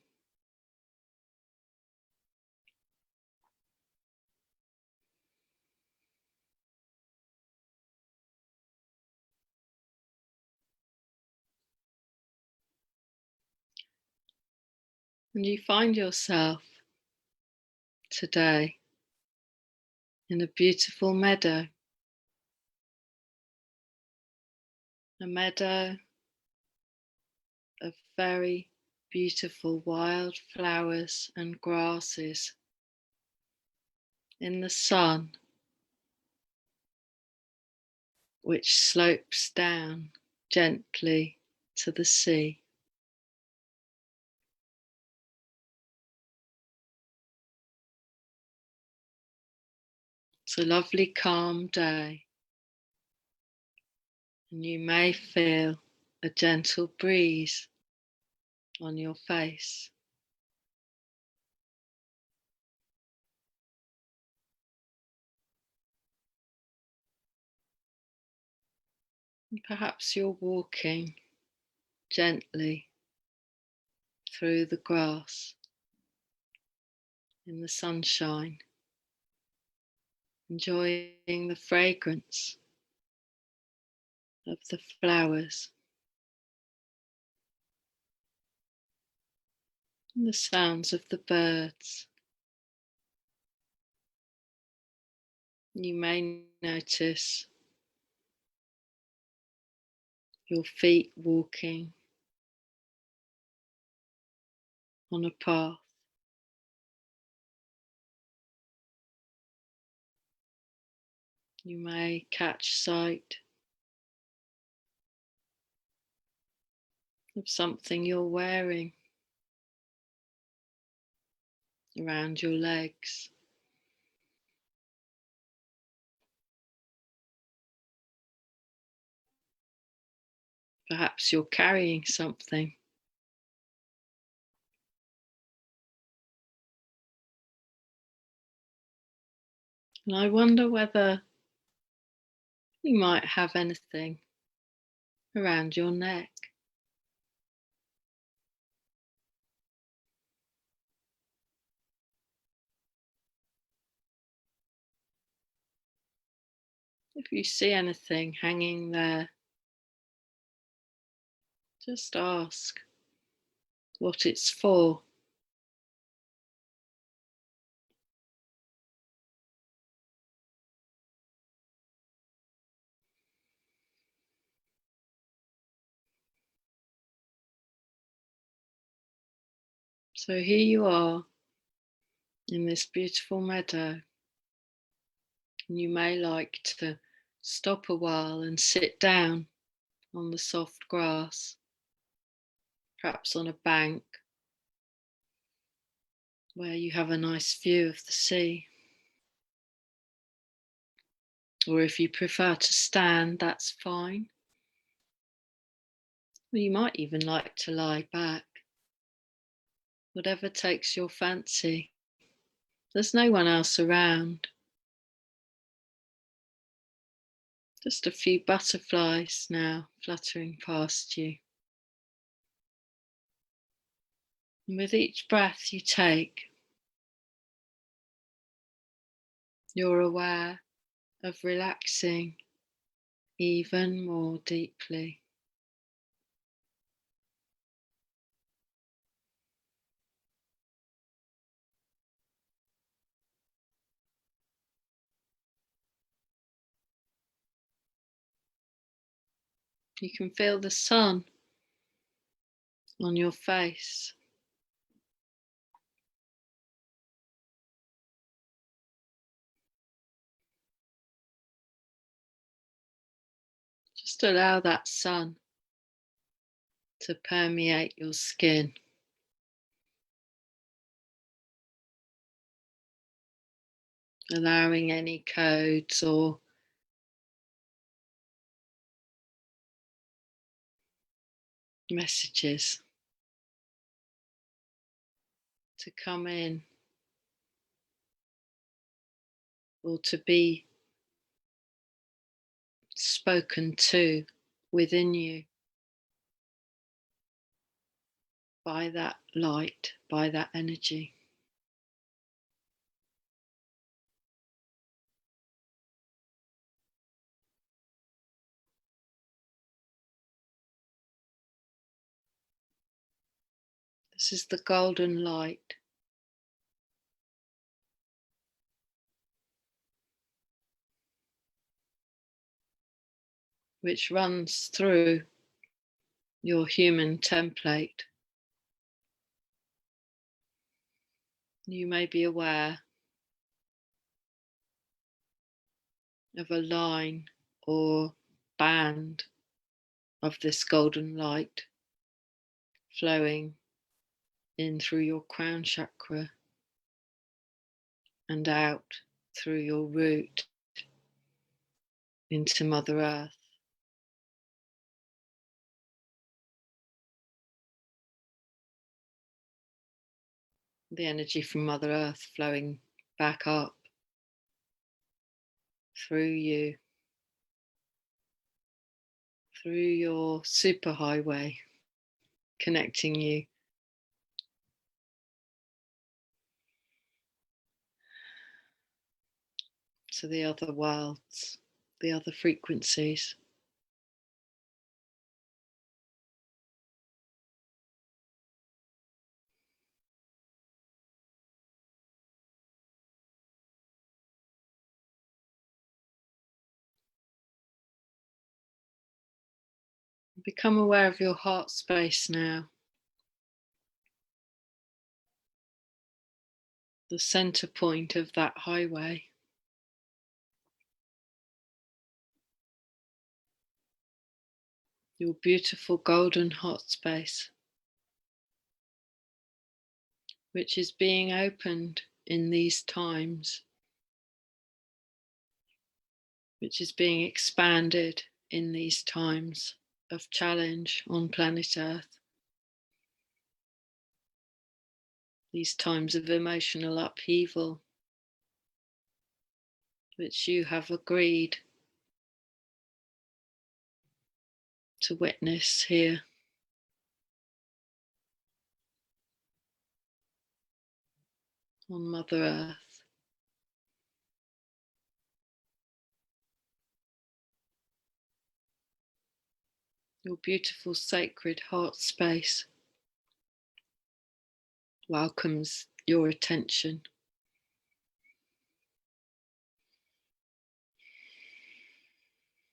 And you find yourself today in a beautiful meadow, a meadow of very beautiful wild flowers and grasses in the sun, which slopes down gently to the sea. It's a lovely calm day, and you may feel a gentle breeze on your face. And perhaps you're walking gently through the grass in the sunshine, enjoying the fragrance of the flowers and the sounds of the birds. You may notice your feet walking on a path. You may catch sight of something you're wearing around your legs. Perhaps you're carrying something. And I wonder whether you might have anything around your neck. If you see anything hanging there, just ask what it's for. So here you are in this beautiful meadow, and you may like to stop a while and sit down on the soft grass, perhaps on a bank where you have a nice view of the sea. Or if you prefer to stand, that's fine. Or you might even like to lie back. Whatever takes your fancy. There's no one else around. Just a few butterflies now fluttering past you. And with each breath you take, you're aware of relaxing even more deeply. You can feel the sun on your face. Just allow that sun to permeate your skin. Allowing any codes or messages to come in or to be spoken to within you. by that light, by that energy. This is the golden light, which runs through your human template. You may be aware of a line or band of this golden light flowing in through your crown chakra and out through your root into Mother Earth. The energy from Mother Earth flowing back up through you, through your superhighway, connecting you to the other worlds, the other frequencies. Become aware of your heart space now, the center point of that highway. Your beautiful golden heart space, which is being opened in these times, which is being expanded in these times of challenge on planet Earth, these times of emotional upheaval, which you have agreed to witness here. On Mother Earth. Your beautiful sacred heart space welcomes your attention.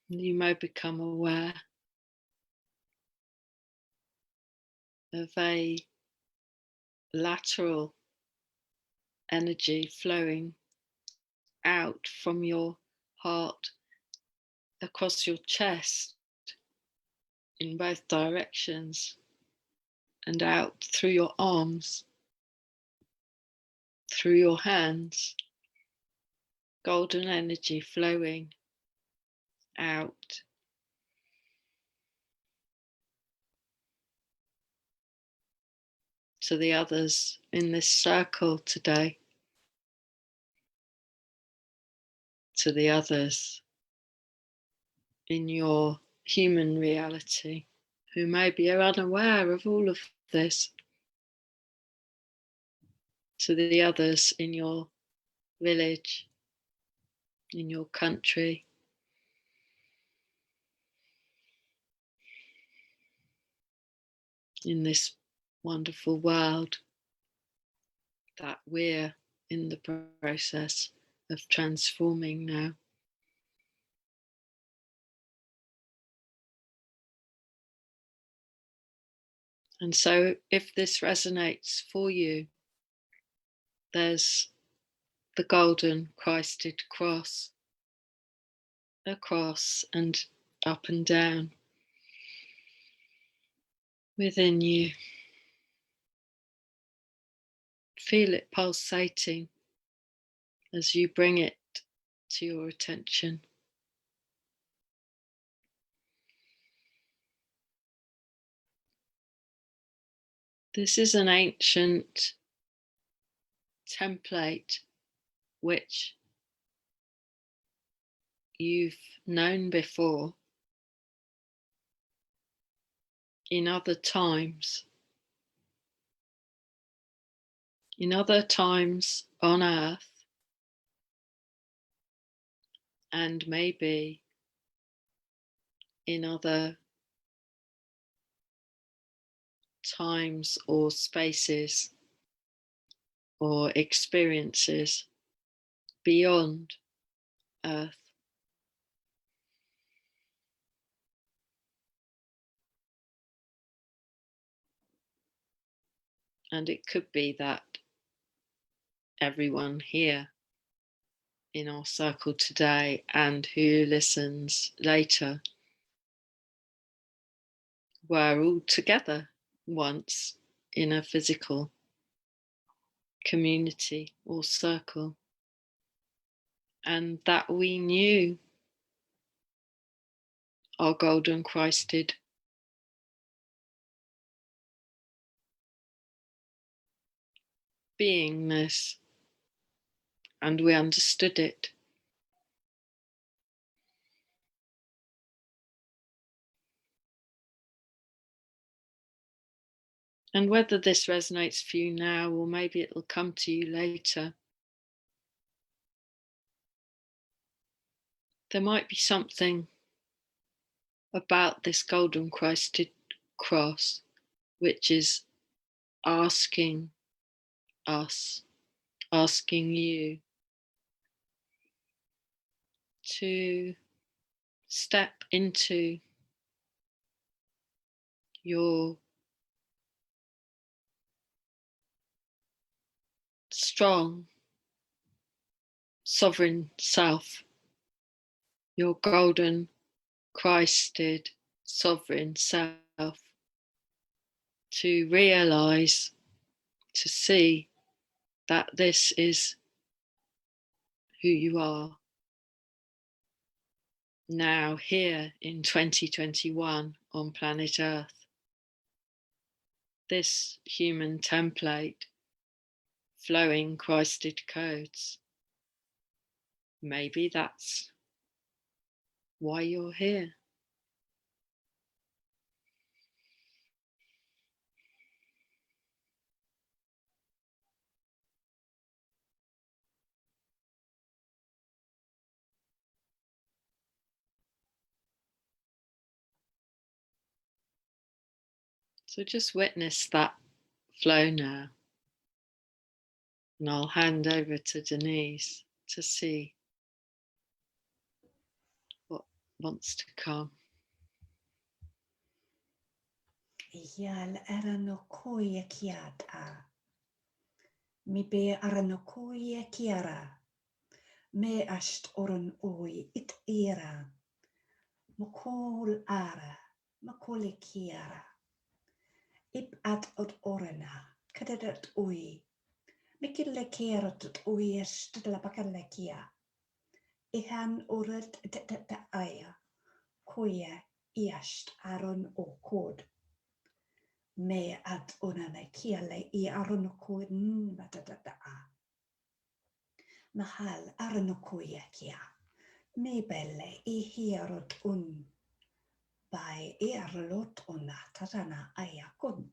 You may become aware of a lateral energy flowing out from your heart across your chest in both directions and out through your arms, through your hands. Golden energy flowing out. To the others in this circle today, to the others in your human reality who maybe are unaware of all of this, to the others in your village, in your country, in this wonderful world that we're in the process of transforming now. And so if this resonates for you, there's the golden Christed cross, across and up and down within you. Feel it pulsating as you bring it to your attention. This is an ancient template which you've known before in other times, in other times on earth, and maybe in other times or spaces or experiences beyond earth. And it could be that everyone here in our circle today and who listens later were all together once in a physical community or circle, and that we knew our golden Christed beingness, and we understood it. And whether this resonates for you now, or maybe it'll come to you later, there might be something about this golden Christed cross which is asking us, asking you to step into your strong, sovereign self, your golden, Christed, sovereign self, to realize, to see that this is who you are now, here in 2021 on planet Earth. This human template, flowing Christed codes. Maybe that's why you're here. So just witness that flow now. And I'll hand over to Denise to see what wants to come. Ial aranokoia kiata. Mi be aranokoia kiara. Me asht oron oi it era. Mokol ara. Makole kiara. Ip at ot orena. Kadedat oi. Mikille kierat ot oi est la bakale kia. Ihan orat da aya. Koia iasht aron o kod. Me at onana kiale I aronoko a. Mahal aronokoia kia. Me belle I hierot by arlot ona tatana ayakun.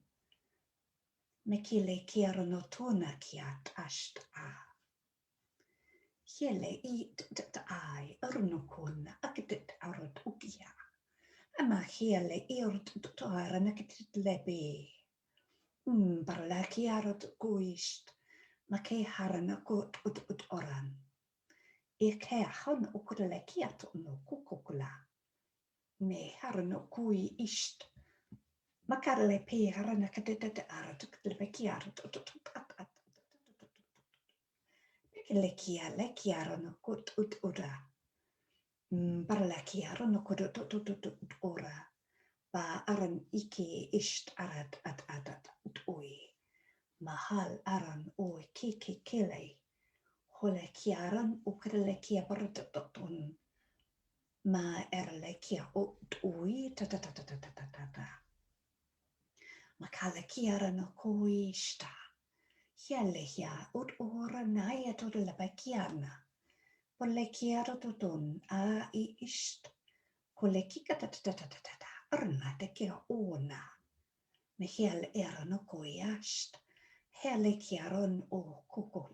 Me kile kiaronotona kiat asht a. Hiele I ai arnokon akitit arot ukia. Ama hiele irot toara nakitit lebe. Barlaki arot guist. Ma ke harana gut ut oran. I ke han ukuleki at no kukukula. Me harana kui ist. Ma karle pe harana kadete arot leki arot at. Leki arana gut ut ura. Barlaki arana gut ura. Ba aran ike ist arat at ui. Mahal aran oi kele. Hole kiaran ukrele kia barutotun. Ma erle kia ui ta. Ma kale kiaran o koista. Hiele hia ora naya to la bakiana. Hole kiara totun a I ist. Hole kika ta. Arna te kia ona. Me hiel eran o koiast. Helikiaron o kuku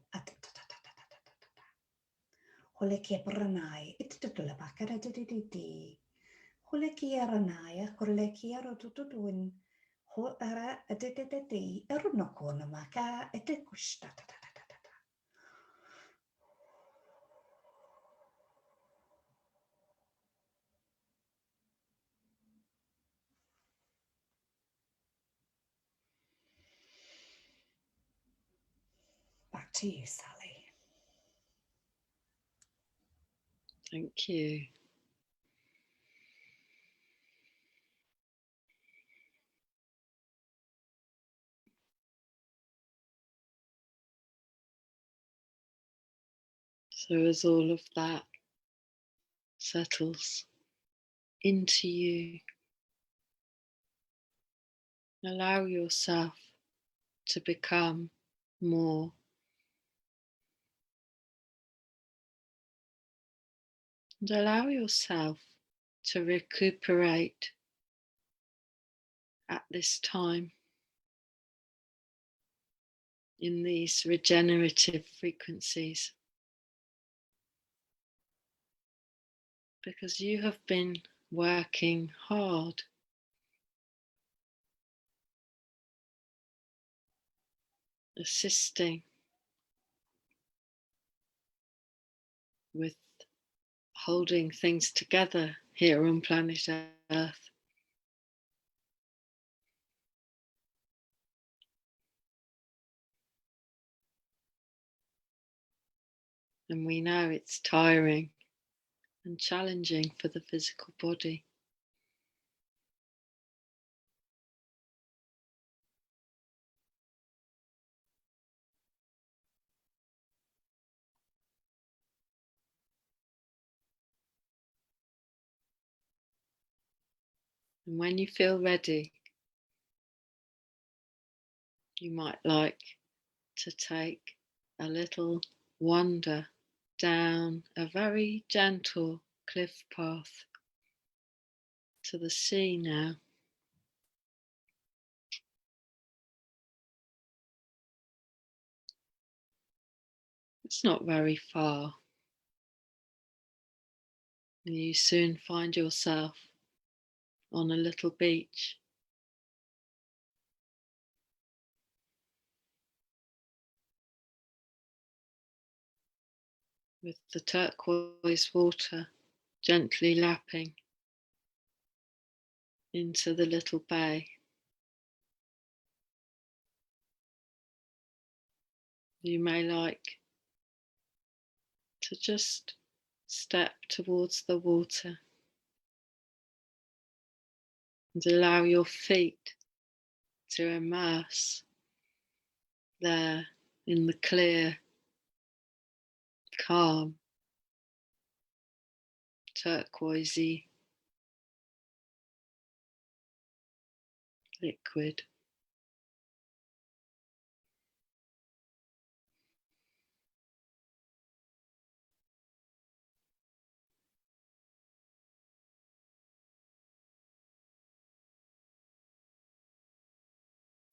Holekia Branai, Ititula Bakara Didi, Holekia Ranaya, Holekia Rotutuin, Ho Ara Adididi, Erunokona Maka, Etikushta. Back to you, Sally. Thank you. So as all of that settles into you, allow yourself to become more and allow yourself to recuperate at this time in these regenerative frequencies, because you have been working hard assisting with holding things together here on planet Earth. And we know it's tiring and challenging for the physical body. And when you feel ready, you might like to take a little wander down a very gentle cliff path to the sea now. It's not very far. And you soon find yourself on a little beach. With the turquoise water gently lapping into the little bay. You may like to just step towards the water and allow your feet to immerse there in the clear, calm, turquoisey liquid.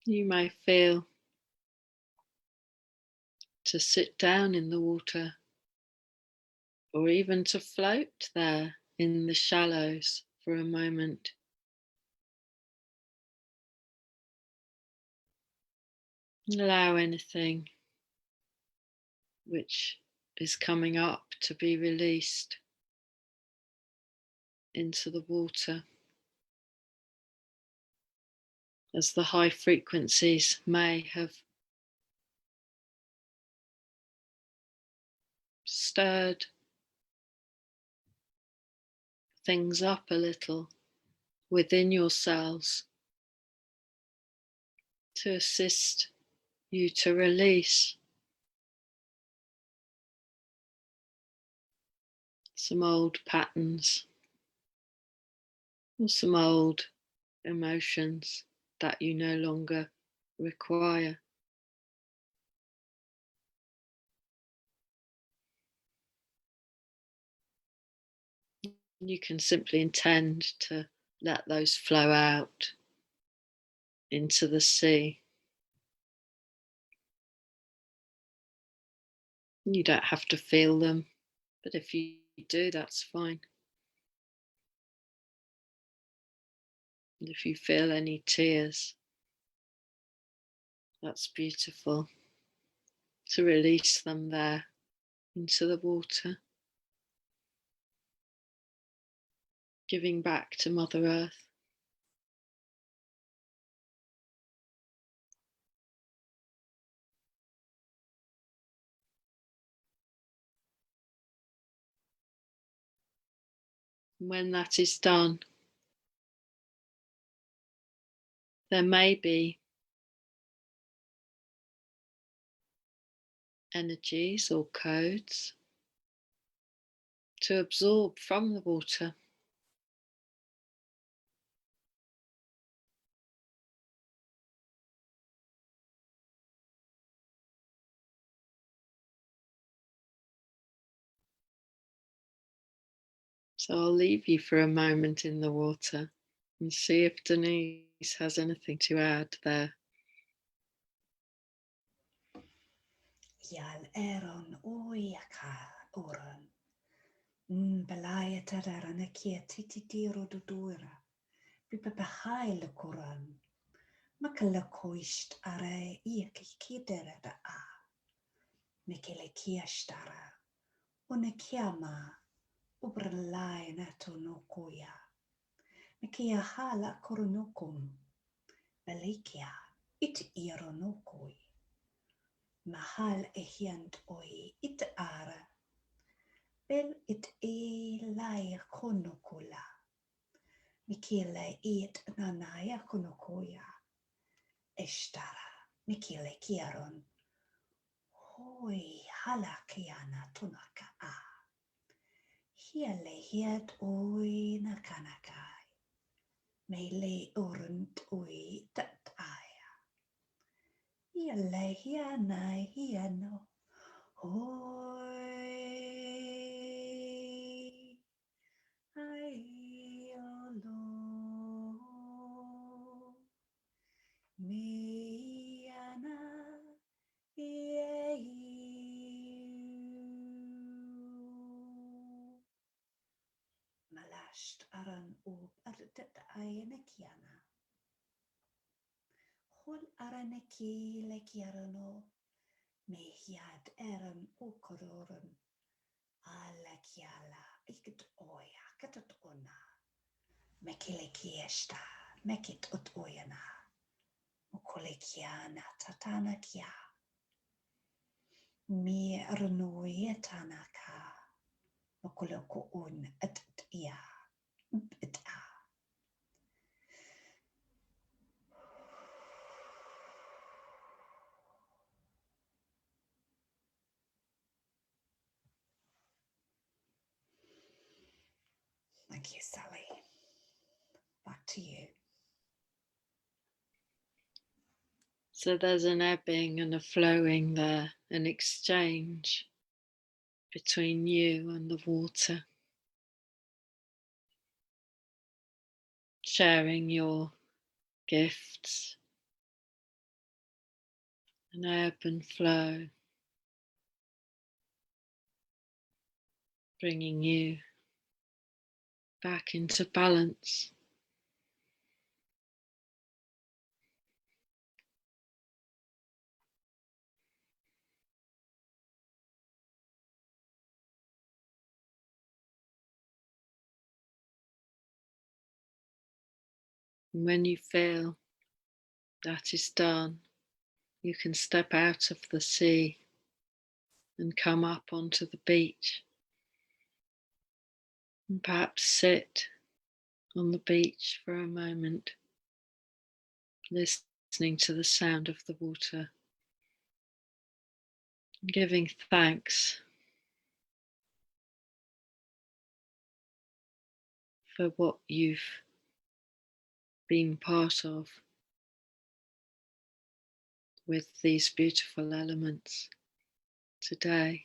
You may feel to sit down in the water or even to float there in the shallows for a moment. Allow anything which is coming up to be released into the water, as the high frequencies may have stirred things up a little within yourselves to assist you to release some old patterns or some old emotions that you no longer require. You can simply intend to let those flow out into the sea. You don't have to feel them, but if you do, that's fine. And if you feel any tears, that's beautiful. To release them there into the water, giving back to Mother Earth. And when that is done, there may be energies or codes to absorb from the water. So I'll leave you for a moment in the water and see if Denise has anything to add there. Yal eron oyaka oran. Belaya tararana kia titiro dudura. Pipa bahai le koran. Makala koist are iaki kidera da a. Mikele kia stara. Une kiama. Ubralai nato no koya. Mikia hala koronokum. Belikia. It ironokoi. Mahal ehiant oi it ara. Bel it e lai konokula. Mikile it nanaya konokoya. Eshtara. Mikile kiaron. Hoi halakiana tunaka a. Hiale hiat oi nakanakai. Mele orant oi tat aya. Hiale hiana hiano. Hoi. Aiolo. Miana. Malasht aran ub artet ayanakiana. Hol aranaki lekiarano. Mehiad eran ukororan. Alakiala ikit oya katat ona. Mekilekiesta. Mekit ut oyana. Mukolekiana tatana kia. Mi arnoye tanaka. Mukoloko un at ia. It a. Thank you, Sally. Back to you. So there's an ebbing and a flowing there, an exchange between you and the water, sharing your gifts, an ebb and flow, bringing you back into balance. And when you feel that is done, you can step out of the sea and come up onto the beach and perhaps sit on the beach for a moment, listening to the sound of the water, and giving thanks for what you've been part of with these beautiful elements today.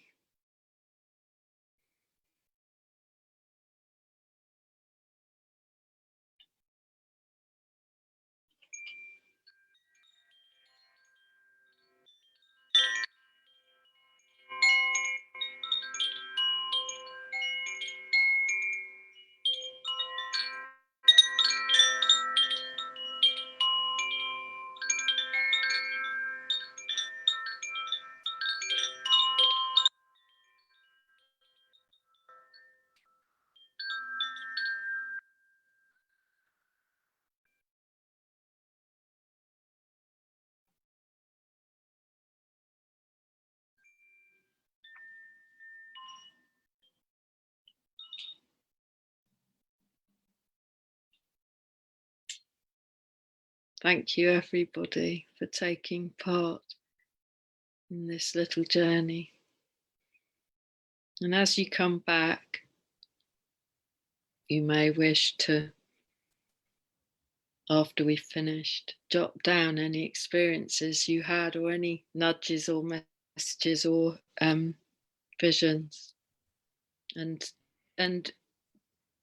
Thank you, everybody, for taking part in this little journey. And as you come back, you may wish to, after we've finished, jot down any experiences you had, or any nudges or messages or visions. And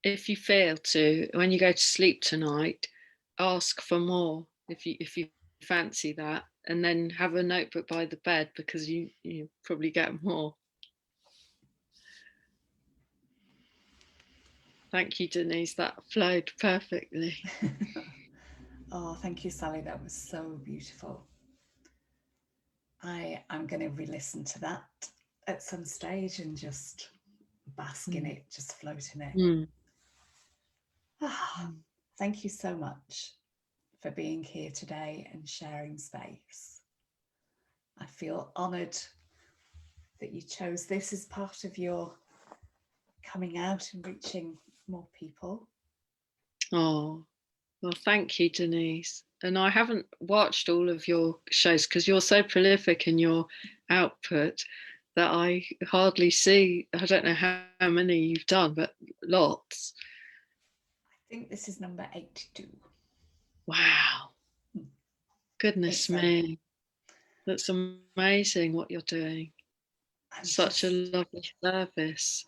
if you fail to, when you go to sleep tonight, ask for more if you fancy that, and then have a notebook by the bed, because you probably get more. Thank you, Denise. That flowed perfectly. Oh, thank you, Sally. That was so beautiful. I'm going to re-listen to that at some stage and just bask in it, just float in it. Thank you so much for being here today and sharing space. I feel honoured that you chose this as part of your coming out and reaching more people. Oh, well, thank you, Denise. And I haven't watched all of your shows because you're so prolific in your output that I hardly see. I don't know how many you've done, but lots. I think this is number 82. Wow. Goodness me. That's amazing what you're doing. Such a lovely service.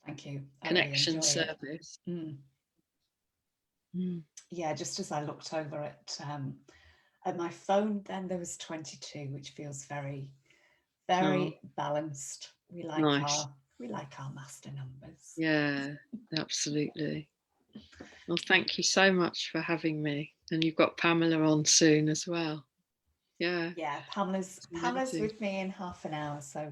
Thank you. Connection really service. Yeah, just as I looked over at my phone, then there was 22, which feels very, very balanced. We like our master numbers. Yeah, absolutely. Well, thank you so much for having me. And you've got Pamela on soon as well. Yeah. Yeah, Pamela's with me in half an hour. So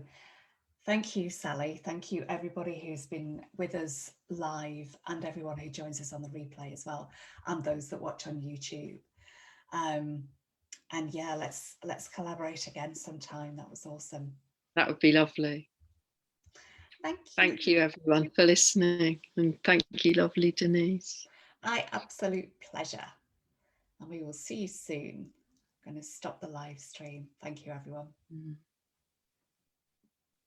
thank you, Sally. Thank you, everybody who's been with us live, and everyone who joins us on the replay as well, and those that watch on YouTube. And yeah, let's collaborate again sometime. That was awesome. That would be lovely. Thank you. Thank you, everyone, for listening. And thank you, lovely Denise. My absolute pleasure. And we will see you soon. I'm going to stop the live stream. Thank you, everyone.